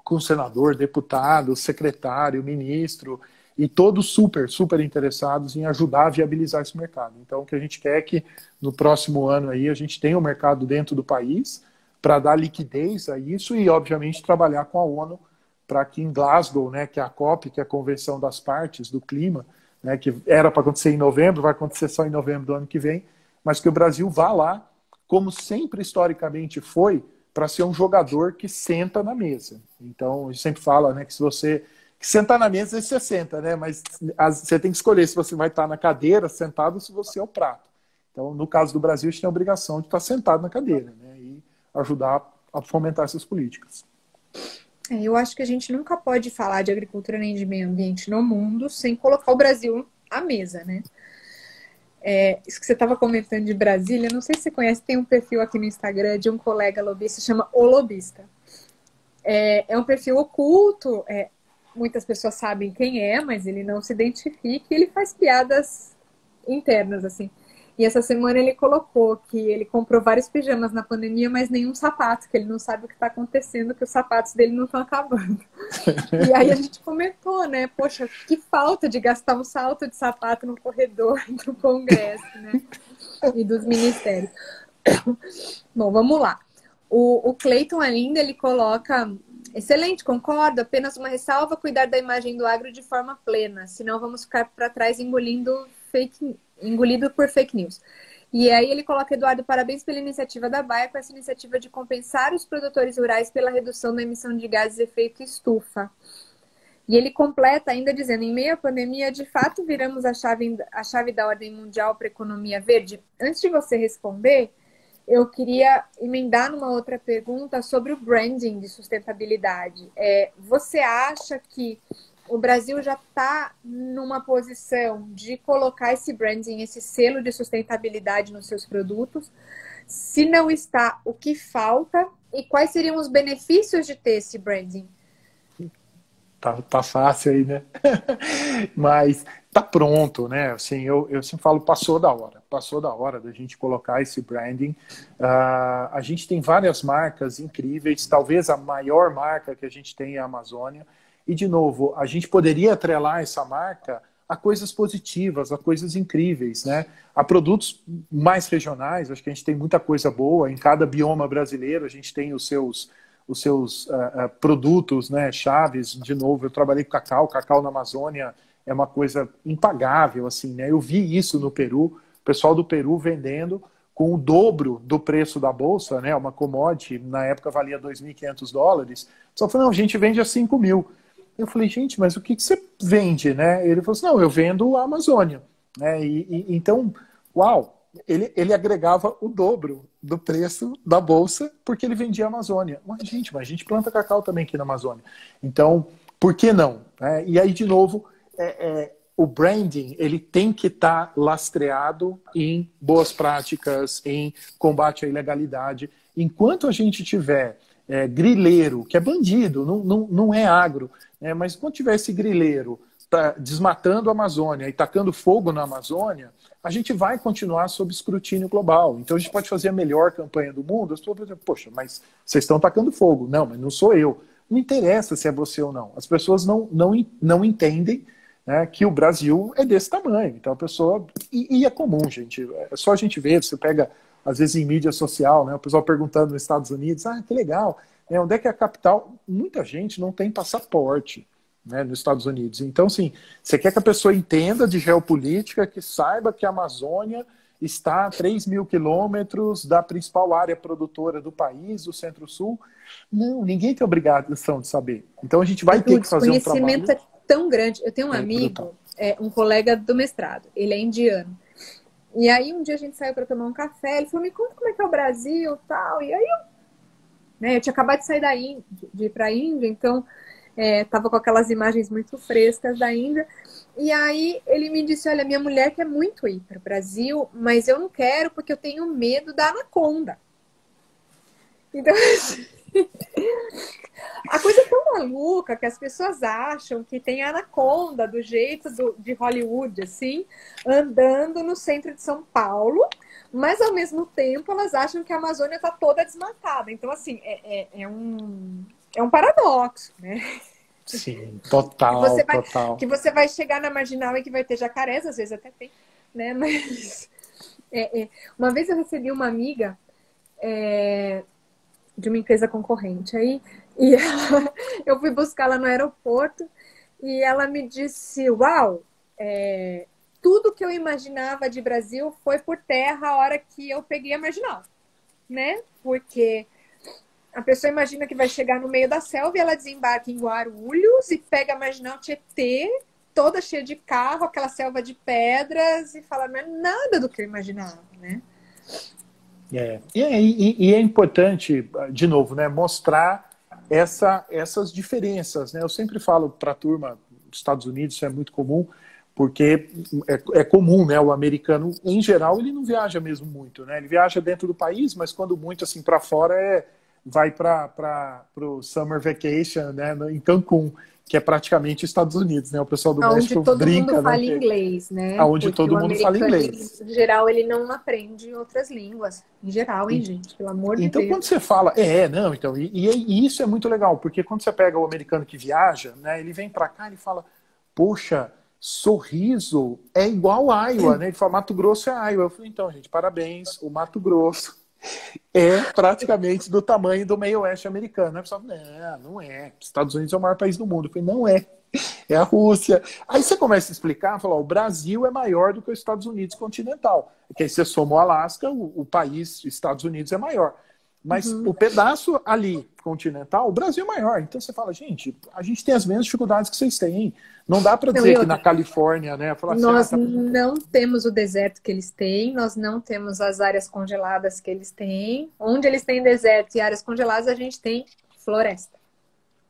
com o senador, deputado, secretário, ministro, e todos super, super interessados em ajudar a viabilizar esse mercado. Então, o que a gente quer é que no próximo ano aí a gente tenha um mercado dentro do país, para dar liquidez a isso e, obviamente, trabalhar com a ONU para que em Glasgow, né, que é a COP, que é a Convenção das Partes do Clima, né, que era para acontecer em novembro, vai acontecer só em novembro do ano que vem, mas que o Brasil vá lá, como sempre historicamente foi, para ser um jogador que senta na mesa. Então, a gente sempre fala, né, que se você sentar na mesa, você senta, né, mas você tem que escolher se você vai estar na cadeira, sentado, ou se você é o prato. Então, no caso do Brasil, a gente tem a obrigação de estar sentado na cadeira, né, e ajudar a fomentar essas políticas. Eu acho que a gente nunca pode falar de agricultura nem de meio ambiente no mundo sem colocar o Brasil à mesa, né? Isso que você estava comentando de Brasília, não sei se você conhece, tem um perfil aqui no Instagram de um colega lobista, chama O Lobista. É um perfil oculto, muitas pessoas sabem quem é, mas ele não se identifica e ele faz piadas internas, assim. E essa semana ele colocou que ele comprou vários pijamas na pandemia, mas nenhum sapato, que ele não sabe o que está acontecendo, que os sapatos dele não estão acabando. E aí a gente comentou, né? Poxa, que falta de gastar um salto de sapato no corredor do Congresso, né? E dos ministérios. Bom, vamos lá. O Cleiton ainda, ele coloca... Excelente, concordo. Apenas uma ressalva, cuidar da imagem do agro de forma plena. Senão vamos ficar para trás engolido por fake news. E aí ele coloca, Eduardo, parabéns pela iniciativa da Baia, com essa iniciativa de compensar os produtores rurais pela redução da emissão de gases de efeito estufa. E ele completa ainda dizendo, em meio à pandemia, de fato viramos a chave da ordem mundial para a economia verde? Antes de você responder, eu queria emendar numa outra pergunta sobre o branding de sustentabilidade. Você acha que o Brasil já está numa posição de colocar esse branding, esse selo de sustentabilidade nos seus produtos? Se não está, o que falta? E quais seriam os benefícios de ter esse branding? Tá fácil aí, né? Mas tá pronto, né? Assim, eu sempre falo, passou da hora da gente colocar esse branding. A gente tem várias marcas incríveis, talvez a maior marca que a gente tem é a Amazônia. E, de novo, a gente poderia atrelar essa marca a coisas positivas, a coisas incríveis, né? A produtos mais regionais, acho que a gente tem muita coisa boa. Em cada bioma brasileiro, a gente tem os seus produtos, né, chaves. De novo, eu trabalhei com cacau na Amazônia é uma coisa impagável, assim, né? Eu vi isso no Peru, o pessoal do Peru vendendo com o dobro do preço da bolsa, né? Uma commodity, na época valia $2.500. Só falou, não, a gente vende a 5 mil. Eu falei, gente, mas o que você vende, né? Ele falou assim, não, eu vendo a Amazônia, né? Então, uau! Ele agregava o dobro do preço da bolsa porque ele vendia a Amazônia. Mas a gente planta cacau também aqui na Amazônia. Então, por que não? E aí, de novo, o branding ele tem que estar lastreado em boas práticas, em combate à ilegalidade. Enquanto a gente tiver grileiro, que é bandido, não é agro, mas quando tiver esse grileiro desmatando a Amazônia e tacando fogo na Amazônia, a gente vai continuar sob escrutínio global. Então a gente pode fazer a melhor campanha do mundo. As pessoas vão dizer, poxa, mas vocês estão tacando fogo. Não, mas não sou eu. Não interessa se é você ou não. As pessoas não entendem, né, que o Brasil é desse tamanho. Então a pessoa... E é comum, gente. É só a gente ver, você pega, às vezes, em mídia social, né, o pessoal perguntando nos Estados Unidos, que legal, onde é que é a capital? Muita gente não tem passaporte, né, nos Estados Unidos. Então, assim, você quer que a pessoa entenda de geopolítica, que saiba que a Amazônia está a 3 mil quilômetros da principal área produtora do país, do Centro-Sul? Não, ninguém tem obrigação de saber. Então, a gente vai ter que fazer um trabalho... O conhecimento é tão grande. Eu tenho um amigo, um colega do mestrado, ele é indiano. E aí, um dia a gente saiu para tomar um café, ele falou, me conta como é que é o Brasil e tal. E aí, eu tinha acabado de sair da Índia, de ir para a Índia, então... tava com aquelas imagens muito frescas da Índia. E aí ele me disse, olha, minha mulher quer muito ir para o Brasil, mas eu não quero porque eu tenho medo da anaconda. Então, a coisa é tão maluca que as pessoas acham que tem anaconda do jeito de Hollywood, assim, andando no centro de São Paulo, mas ao mesmo tempo elas acham que a Amazônia está toda desmatada. Então, assim, é um paradoxo, né? Sim, total, total. Que você vai chegar na marginal e que vai ter jacarés, às vezes até tem, né? Mas uma vez eu recebi uma amiga de uma empresa concorrente aí, e eu fui buscá-la no aeroporto e ela me disse, uau, tudo que eu imaginava de Brasil foi por terra a hora que eu peguei a marginal, né? Porque a pessoa imagina que vai chegar no meio da selva e ela desembarca em Guarulhos e pega a marginal Tietê, toda cheia de carro, aquela selva de pedras, e fala, não é nada do que eu imaginava, né? E é importante, de novo, né, mostrar essas diferenças, né? Eu sempre falo para a turma dos Estados Unidos, isso é muito comum, porque é comum, né? O americano, em geral, ele não viaja mesmo muito, né? Ele viaja dentro do país, mas quando muito assim para fora vai para o summer vacation, né, em Cancún. que é praticamente Estados Unidos, né? O pessoal do Onde México todo brinca, mundo né? fala inglês, né? Aonde Porque todo o mundo fala americano, inglês. em geral, ele não aprende outras línguas. Em geral, hein, gente? Pelo amor de Então, quando Deus. você fala, não, então, e isso é muito legal, porque quando você pega o americano que viaja, né, ele vem para cá e fala, poxa, Sorriso é igual Iowa, né? Ele fala, Mato Grosso é Iowa. Eu falei, então, gente, parabéns, o Mato Grosso é praticamente do tamanho do meio oeste americano. Aí o pessoal, não é. Estados Unidos é o maior país do mundo. Eu falei, não é. É a Rússia. Aí você começa a explicar, fala, o Brasil é maior do que os Estados Unidos continental. Porque aí você soma o Alasca, o país, Estados Unidos é maior. Mas o pedaço ali continental, o Brasil é maior. Então você fala, gente, a gente tem as mesmas dificuldades que vocês têm. Não dá para Não, e dizer que outra, na Califórnia, né? Falar assim, nós tá tudo bem. não temos o deserto que eles têm, nós não temos as áreas congeladas que eles têm. Onde eles têm deserto e áreas congeladas, a gente tem floresta.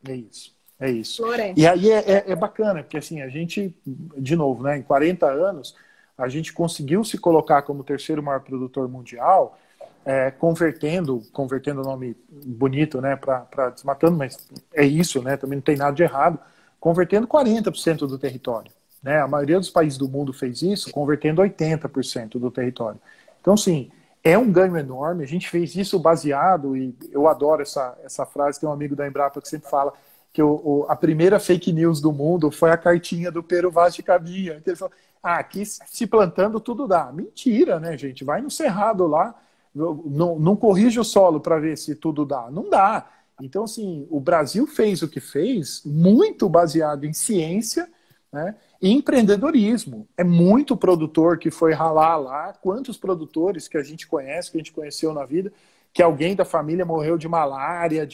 É isso. É isso. Floresta. E aí é bacana, porque assim, a gente, de novo, né, em 40 anos, a gente conseguiu se colocar como o terceiro maior produtor mundial, convertendo o nome bonito, né, para desmatando, mas é isso, né, também não tem nada de errado, convertendo 40% do território. Né? A maioria dos países do mundo fez isso, convertendo 80% do território. Então, sim, é um ganho enorme. A gente fez isso baseado, e eu adoro essa frase, tem um amigo da Embrapa que sempre fala, que a primeira fake news do mundo foi a cartinha do Pero Vaz de Caminha, que ele falou, aqui se plantando tudo dá. Mentira, né, gente? Vai no cerrado lá, não corrige o solo para ver se tudo dá. Não dá. Então, assim, o Brasil fez o que fez muito baseado em ciência, né, e empreendedorismo. É muito produtor que foi ralar lá. Quantos produtores que a gente conhece, que a gente conheceu na vida, que alguém da família morreu de malária.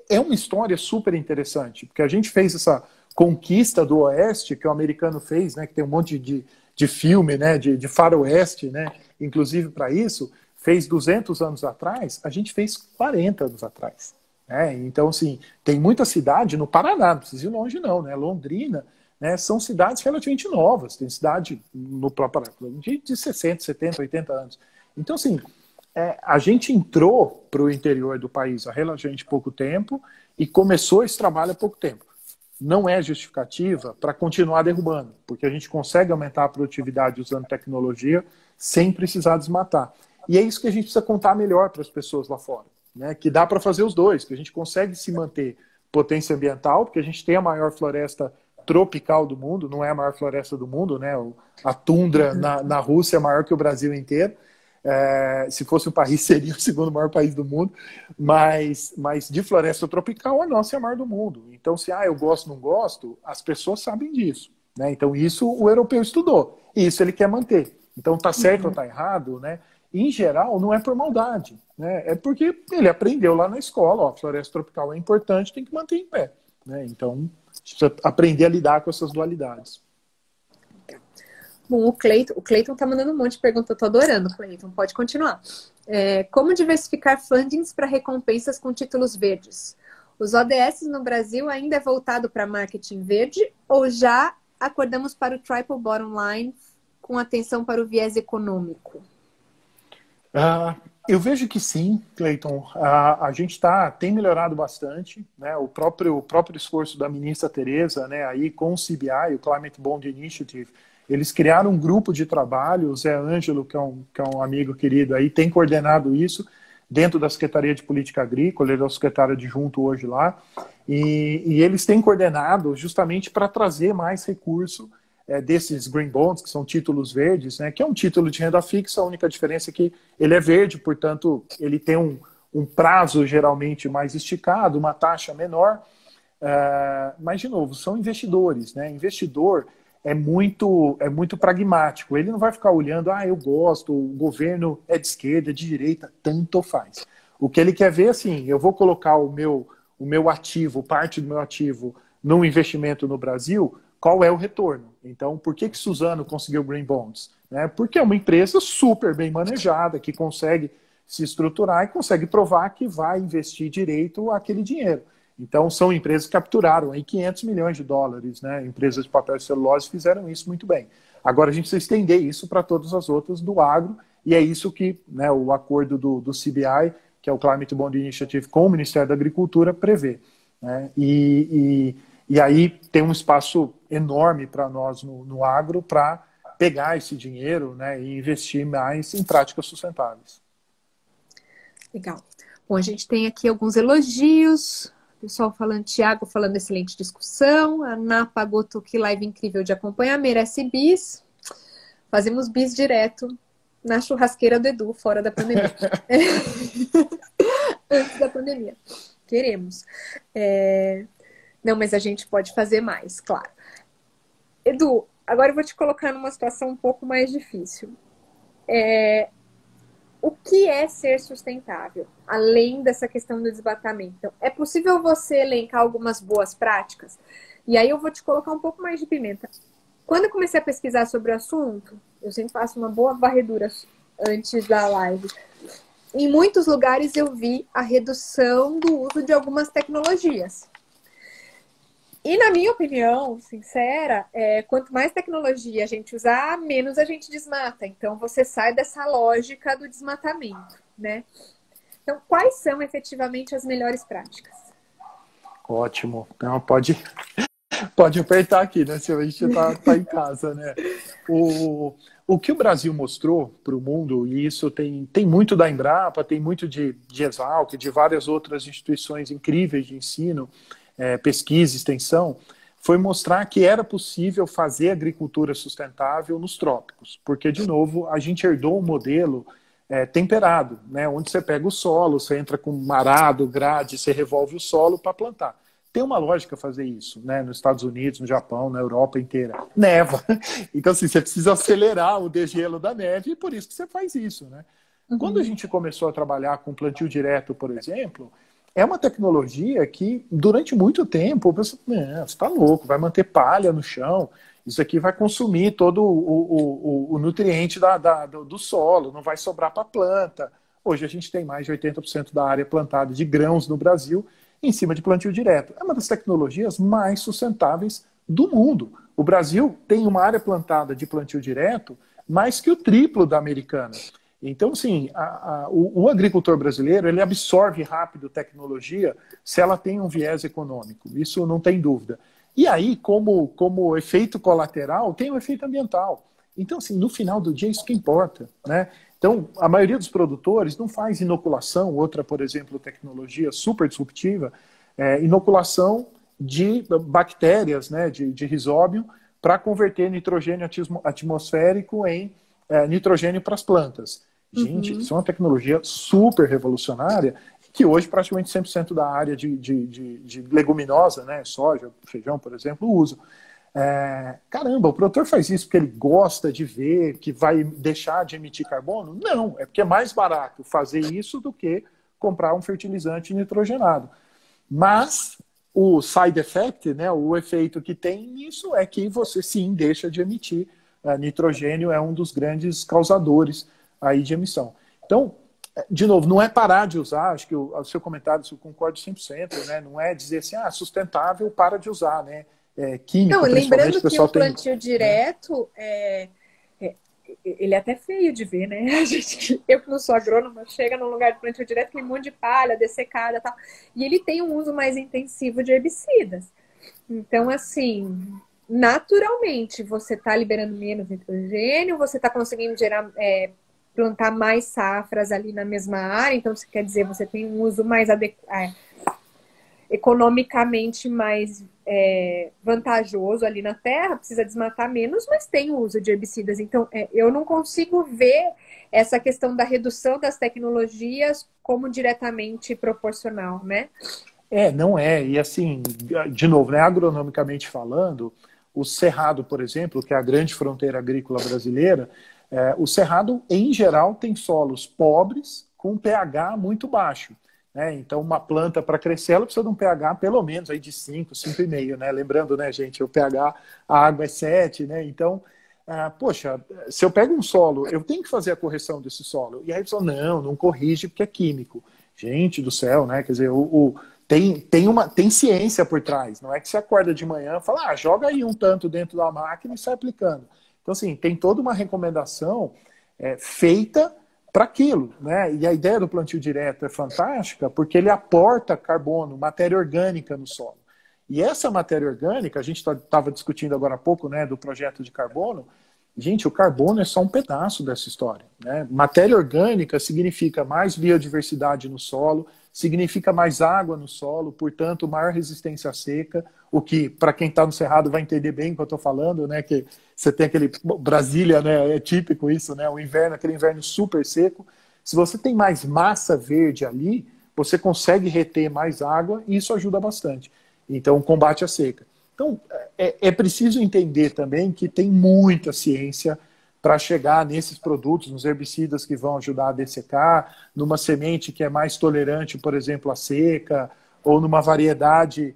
É uma história super interessante, porque a gente fez essa conquista do Oeste, que o americano fez, né, que tem um monte de filme, né, de faroeste, né, inclusive para isso, fez 200 anos atrás, a gente fez 40 anos atrás. Então, assim, tem muita cidade no Paraná, não precisa ir longe não, né, Londrina, né, são cidades relativamente novas, tem cidade no próprio de 60, 70, 80 anos. Então, assim, a gente entrou para o interior do país há relativamente pouco tempo e começou esse trabalho há pouco tempo. Não é justificativa para continuar derrubando, porque a gente consegue aumentar a produtividade usando tecnologia sem precisar desmatar. E é isso que a gente precisa contar melhor para as pessoas lá fora, né? Que dá para fazer os dois, que a gente consegue se manter potência ambiental, porque a gente tem a maior floresta tropical do mundo, não é a maior floresta do mundo, né? A tundra na Rússia é maior que o Brasil inteiro. Se fosse um país, seria o segundo maior país do mundo, mas de floresta tropical, a nossa é a maior do mundo. Então, se eu gosto ou não gosto, as pessoas sabem disso. Né? Então, isso o europeu estudou, e isso ele quer manter. Então, está certo ou está errado, né? Em geral, não é por maldade, né? É porque ele aprendeu lá na escola, a floresta tropical é importante, tem que manter em pé. Né? Então, precisa aprender a lidar com essas dualidades. Bom, o Cleiton tá mandando um monte de perguntas, eu tô adorando, Cleiton, pode continuar. Como diversificar fundings para recompensas com títulos verdes? Os ODS no Brasil ainda é voltado para marketing verde ou já acordamos para o triple bottom line com atenção para o viés econômico? Eu vejo que sim, Cleiton. A gente tem melhorado bastante, né? O próprio esforço da ministra Tereza, né, aí com o CBI, o Climate Bond Initiative, eles criaram um grupo de trabalho, o Zé Ângelo, que é um amigo querido aí, tem coordenado isso dentro da Secretaria de Política Agrícola, ele é o secretário adjunto hoje lá, e eles têm coordenado justamente para trazer mais recurso desses green bonds, que são títulos verdes, né, que é um título de renda fixa, a única diferença é que ele é verde, portanto, ele tem um prazo geralmente mais esticado, uma taxa menor, mas, de novo, são investidores, né? Investidor é muito pragmático, ele não vai ficar olhando, eu gosto, o governo é de esquerda, de direita, tanto faz. O que ele quer ver, assim, eu vou colocar o meu ativo, parte do meu ativo, num investimento no Brasil, qual é o retorno? Então, por que Suzano conseguiu Green Bonds? Porque é uma empresa super bem manejada, que consegue se estruturar e consegue provar que vai investir direito aquele dinheiro. Então, são empresas que capturaram aí 500 milhões de dólares, né? Empresas de papel e celulose fizeram isso muito bem. Agora, a gente precisa estender isso para todas as outras do agro, e é isso que, né, o acordo do CBI, que é o Climate Bond Initiative, com o Ministério da Agricultura, prevê. Né? E E aí tem um espaço enorme para nós no agro para pegar esse dinheiro, né, e investir mais em práticas sustentáveis. Legal. Bom, a gente tem aqui alguns elogios. Pessoal falando, Thiago falando, excelente discussão. A Ana Pagoto, que live incrível de acompanhar, merece bis. Fazemos bis direto na churrasqueira do Edu, fora da pandemia. Antes da pandemia. Queremos. Não, mas a gente pode fazer mais, claro. Edu, agora eu vou te colocar numa situação um pouco mais difícil. O que é ser sustentável, além dessa questão do desmatamento? Então, é possível você elencar algumas boas práticas? E aí eu vou te colocar um pouco mais de pimenta. Quando eu comecei a pesquisar sobre o assunto, eu sempre faço uma boa varredura antes da live. Em muitos lugares eu vi a redução do uso de algumas tecnologias. E na minha opinião, sincera, quanto mais tecnologia a gente usar, menos a gente desmata. Então você sai dessa lógica do desmatamento, né? Então, quais são efetivamente as melhores práticas? Ótimo. Então, pode apertar aqui, né? Se a gente tá em casa, né? O que o Brasil mostrou para o mundo, e isso tem muito da Embrapa, tem muito de Exalc, de várias outras instituições incríveis de ensino, pesquisa, extensão, foi mostrar que era possível fazer agricultura sustentável nos trópicos. Porque, de novo, a gente herdou um modelo temperado, né? Onde você pega o solo, você entra com arado, grade, você revolve o solo para plantar. Tem uma lógica fazer isso, né? Nos Estados Unidos, no Japão, na Europa inteira. Neva. Então, assim, você precisa acelerar o degelo da neve e por isso que você faz isso, né? Uhum. Quando a gente começou a trabalhar com plantio direto, por exemplo, é uma tecnologia que, durante muito tempo, o pessoal, você está louco, vai manter palha no chão, isso aqui vai consumir todo o nutriente do solo, não vai sobrar para a planta. Hoje a gente tem mais de 80% da área plantada de grãos no Brasil em cima de plantio direto. É uma das tecnologias mais sustentáveis do mundo. O Brasil tem uma área plantada de plantio direto mais que o triplo da americana. Então, assim, o agricultor brasileiro, ele absorve rápido tecnologia se ela tem um viés econômico. Isso não tem dúvida. E aí, como efeito colateral, tem o efeito ambiental. Então, assim, no final do dia, isso que importa, né? Então, a maioria dos produtores não faz inoculação, outra, por exemplo, tecnologia super disruptiva, inoculação de bactérias, né, de risóbio, para converter nitrogênio atmosférico em nitrogênio para as plantas. Gente, isso é uma tecnologia super revolucionária que hoje praticamente 100% da área de leguminosa, né, soja, feijão, por exemplo, usa. Caramba, o produtor faz isso porque ele gosta de ver que vai deixar de emitir carbono? Não, é porque é mais barato fazer isso do que comprar um fertilizante nitrogenado. Mas o side effect, né, o efeito que tem nisso é que você sim deixa de emitir. Nitrogênio é um dos grandes causadores aí de emissão. Então, de novo, não é parar de usar, acho que o seu comentário, eu concordo 100%, né, não é dizer assim, sustentável, para de usar, né? Químico, não, lembrando o que o plantio direto ele é até feio de ver, né? Eu que não sou agrônoma, chega num lugar de plantio direto, tem um monte de palha, dessecada e tal. E ele tem um uso mais intensivo de herbicidas. Então, assim, naturalmente, você está liberando menos nitrogênio, você está conseguindo plantar mais safras ali na mesma área. Então, isso quer dizer, você tem um uso mais economicamente mais vantajoso ali na terra, precisa desmatar menos, mas tem o uso de herbicidas. Então, eu não consigo ver essa questão da redução das tecnologias como diretamente proporcional, né? Não é. E assim, de novo, né, agronomicamente falando, o Cerrado, por exemplo, que é a grande fronteira agrícola brasileira, o Cerrado, em geral, tem solos pobres com pH muito baixo. Então, uma planta, para crescer, ela precisa de um pH pelo menos aí de 5, 5,5, né? Lembrando, né, gente, o pH, a água é 7, né? Então, poxa, se eu pego um solo, eu tenho que fazer a correção desse solo. E aí a pessoa, não corrige porque é químico. Gente do céu, né? Quer dizer, tem ciência por trás. Não é que você acorda de manhã e fala, joga aí um tanto dentro da máquina e sai aplicando. Então, assim, tem toda uma recomendação feita para aquilo, né? E a ideia do plantio direto é fantástica porque ele aporta carbono, matéria orgânica no solo. E essa matéria orgânica, a gente estava discutindo agora há pouco, né, do projeto de carbono. Gente, o carbono é só um pedaço dessa história, né? Matéria orgânica significa mais biodiversidade no solo, significa mais água no solo, portanto, maior resistência à seca, o que, para quem está no Cerrado, vai entender bem o que eu estou falando, né? Que você tem aquele... Brasília, né? É típico isso, né? O inverno, aquele inverno super seco. Se você tem mais massa verde ali, você consegue reter mais água e isso ajuda bastante. Então, combate a seca. Então, é preciso entender também que tem muita ciência para chegar nesses produtos, nos herbicidas que vão ajudar a dessecar, numa semente que é mais tolerante, por exemplo, à seca, ou numa variedade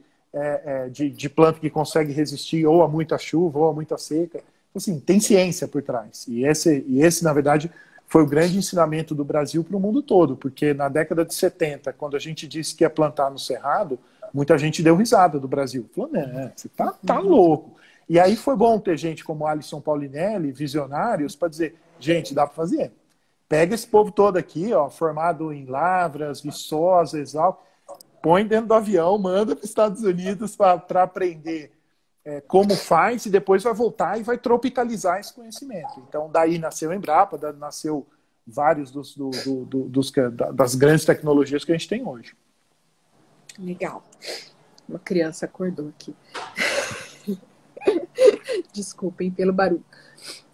de planta que consegue resistir ou a muita chuva ou a muita seca. Assim, tem ciência por trás. E esse, na verdade, foi o grande ensinamento do Brasil para o mundo todo, porque na década de 70, quando a gente disse que ia plantar no Cerrado, muita gente deu risada do Brasil. Falou, né, você tá louco. E aí foi bom ter gente como Alisson Paulinelli, visionários, para dizer, gente, dá para fazer. Pega esse povo todo aqui, ó, formado em Lavras, Viçosa, Exalc, põe dentro do avião, manda para os Estados Unidos para aprender como faz, e depois vai voltar e vai tropicalizar esse conhecimento. Então, daí nasceu a Embrapa, nasceu vários das grandes tecnologias que a gente tem hoje. Legal. Uma criança acordou aqui. Desculpem pelo barulho.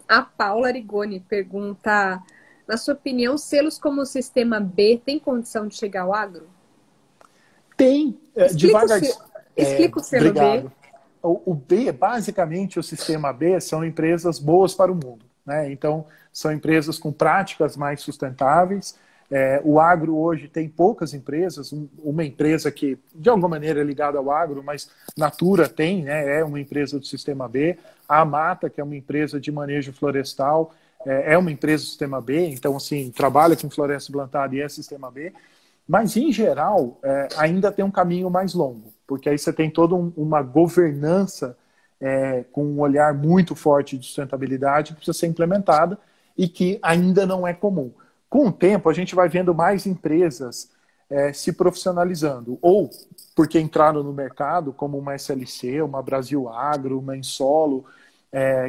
A Paula Arigoni pergunta, na sua opinião, selos como o Sistema B tem condição de chegar ao agro? Tem. Explica o selo obrigado. B. O B, basicamente, o Sistema B são empresas boas para o mundo, né? Então, são empresas com práticas mais sustentáveis. O agro hoje tem poucas empresas, uma empresa que de alguma maneira é ligada ao agro, mas Natura tem, né, é uma empresa do Sistema B, a Amata, que é uma empresa de manejo florestal, é uma empresa do Sistema B, então assim, trabalha com floresta plantada e é Sistema B, mas em geral ainda tem um caminho mais longo, porque aí você tem toda uma governança com um olhar muito forte de sustentabilidade que precisa ser implementada e que ainda não é comum. Com o tempo, a gente vai vendo mais empresas se profissionalizando, ou porque entraram no mercado, como uma SLC, uma Brasil Agro, uma Ensolo,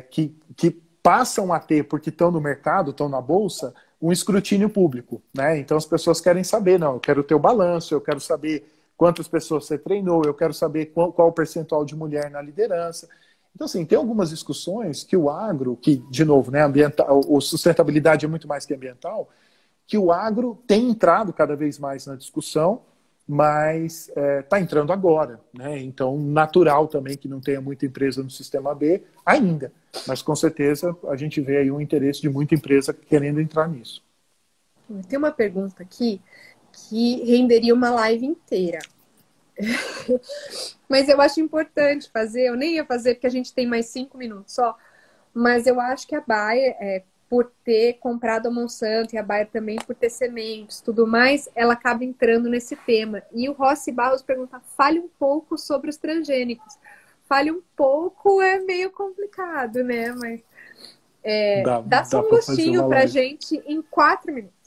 que passam a ter, porque estão no mercado, estão na bolsa, um escrutínio público, né? Então as pessoas querem saber, não, eu quero ter o balanço, eu quero saber quantas pessoas você treinou, eu quero saber qual o percentual de mulher na liderança. Então, assim, tem algumas discussões que o agro, que, de novo, né, sustentabilidade é muito mais que ambiental, que o agro tem entrado cada vez mais na discussão, mas está entrando agora, né? Então, natural também que não tenha muita empresa no Sistema B ainda, mas com certeza a gente vê aí um interesse de muita empresa querendo entrar nisso. Tem uma pergunta aqui que renderia uma live inteira. Mas eu acho importante fazer, eu nem ia fazer porque a gente tem mais 5 minutos só, mas eu acho que a Bayer, por ter comprado a Monsanto e a Bayer também por ter sementes, tudo mais, ela acaba entrando nesse tema. E o Rossi Barros pergunta, fale um pouco sobre os transgênicos. Fale um pouco é meio complicado, né? Mas dá só um gostinho pra gente em 4 minutos.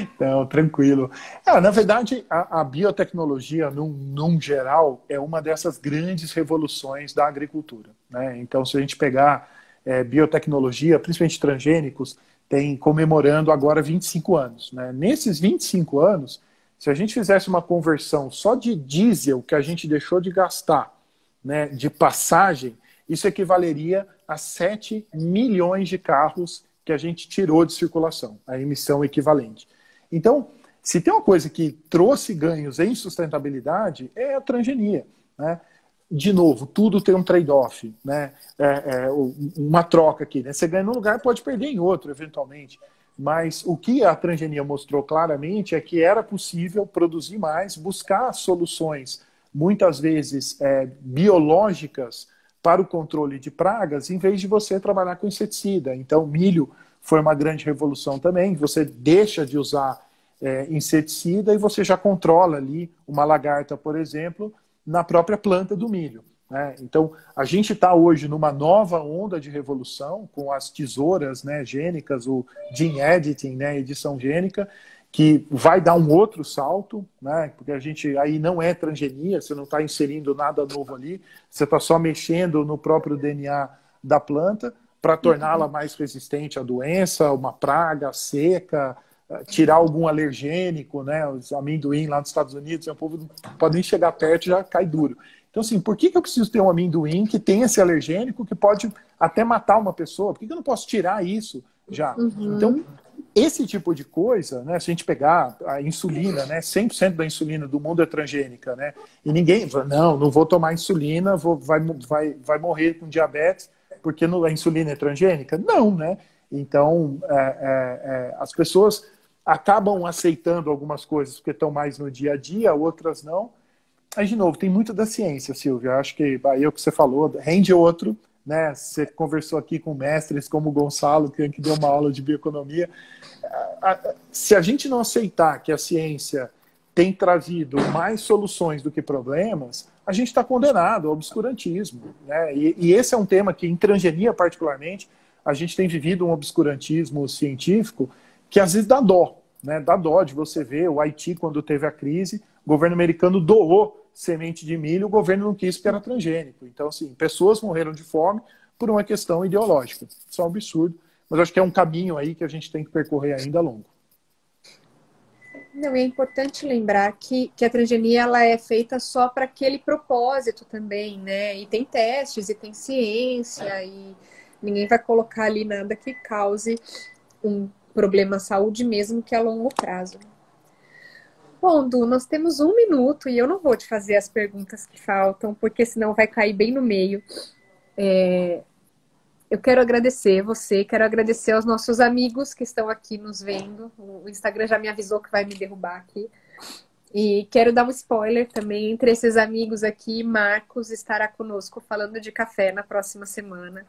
Então, tranquilo. Na verdade, a biotecnologia, num geral, é uma dessas grandes revoluções da agricultura, né? Então, se a gente pegar biotecnologia, principalmente transgênicos, tem comemorando agora 25 anos, né? Nesses 25 anos, se a gente fizesse uma conversão só de diesel que a gente deixou de gastar, né, de passagem, isso equivaleria a 7 milhões de carros que a gente tirou de circulação, a emissão equivalente. Então, se tem uma coisa que trouxe ganhos em sustentabilidade, é a transgenia, né? De novo, tudo tem um trade-off, né? Uma troca aqui, né? Você ganha num lugar, pode perder em outro, eventualmente. Mas o que a transgenia mostrou claramente é que era possível produzir mais, buscar soluções, muitas vezes biológicas, para o controle de pragas, em vez de você trabalhar com inseticida. Então, milho foi uma grande revolução também. Você deixa de usar inseticida e você já controla ali uma lagarta, por exemplo, na própria planta do milho, né? Então, a gente está hoje numa nova onda de revolução com as tesouras, né, gênicas, o gene editing, né, edição gênica, que vai dar um outro salto, né? Porque a gente aí não é transgenia, você não está inserindo nada novo ali, você está só mexendo no próprio DNA da planta para torná-la mais resistente à doença, uma praga, seca, tirar algum alergênico, né? Os amendoim lá nos Estados Unidos, o povo não pode nem chegar perto e já cai duro. Então, assim, por que eu preciso ter um amendoim que tem esse alergênico que pode até matar uma pessoa? Por que eu não posso tirar isso já? Então, esse tipo de coisa, né, se a gente pegar a insulina, né, 100% da insulina do mundo é transgênica, né, e ninguém fala, não vou tomar insulina, vai morrer com diabetes porque a insulina é transgênica? Não, né? Então, as pessoas acabam aceitando algumas coisas porque estão mais no dia a dia, outras não. Aí, de novo, tem muito da ciência, Silvia. Acho que aí é o que você falou, rende outro, né? Você conversou aqui com mestres como o Gonçalo, que deu uma aula de bioeconomia. Se a gente não aceitar que a ciência tem trazido mais soluções do que problemas, a gente está condenado ao obscurantismo, né? E esse é um tema que, em transgenia particularmente, a gente tem vivido um obscurantismo científico que às vezes dá dó, né? Dá dó de você ver o Haiti, quando teve a crise, o governo americano doou semente de milho, o governo não quis porque era transgênico. Então, assim, pessoas morreram de fome por uma questão ideológica. Isso é um absurdo, mas acho que é um caminho aí que a gente tem que percorrer ainda longo. Não, é importante lembrar que a transgenia ela é feita só para aquele propósito também, né? E tem testes, e tem ciência, e ninguém vai colocar ali nada que cause um problema à saúde, mesmo que a longo prazo. Bom, Du, nós temos 1 minuto e eu não vou te fazer as perguntas que faltam, porque senão vai cair bem no meio. Eu quero agradecer você, quero agradecer aos nossos amigos que estão aqui nos vendo. O Instagram já me avisou que vai me derrubar aqui. E quero dar um spoiler também. Entre esses amigos aqui, Marcos estará conosco falando de café na próxima semana.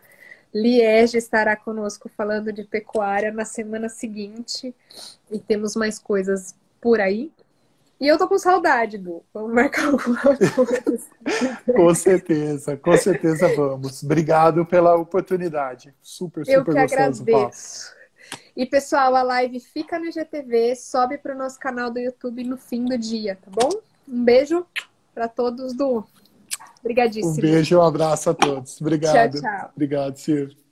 Liege estará conosco falando de pecuária na semana seguinte. E temos mais coisas por aí. E eu tô com saudade, Du. Vamos marcar alguma coisa. Com certeza vamos. Obrigado pela oportunidade. Super Eu que gostoso o papo. agradeço. E, pessoal, a live fica no IGTV, sobe para o nosso canal do YouTube no fim do dia, tá bom? Um beijo para todos, Du. Obrigadíssimo. Um beijo e um abraço a todos. Obrigado. Tchau, tchau. Obrigado, Silvio.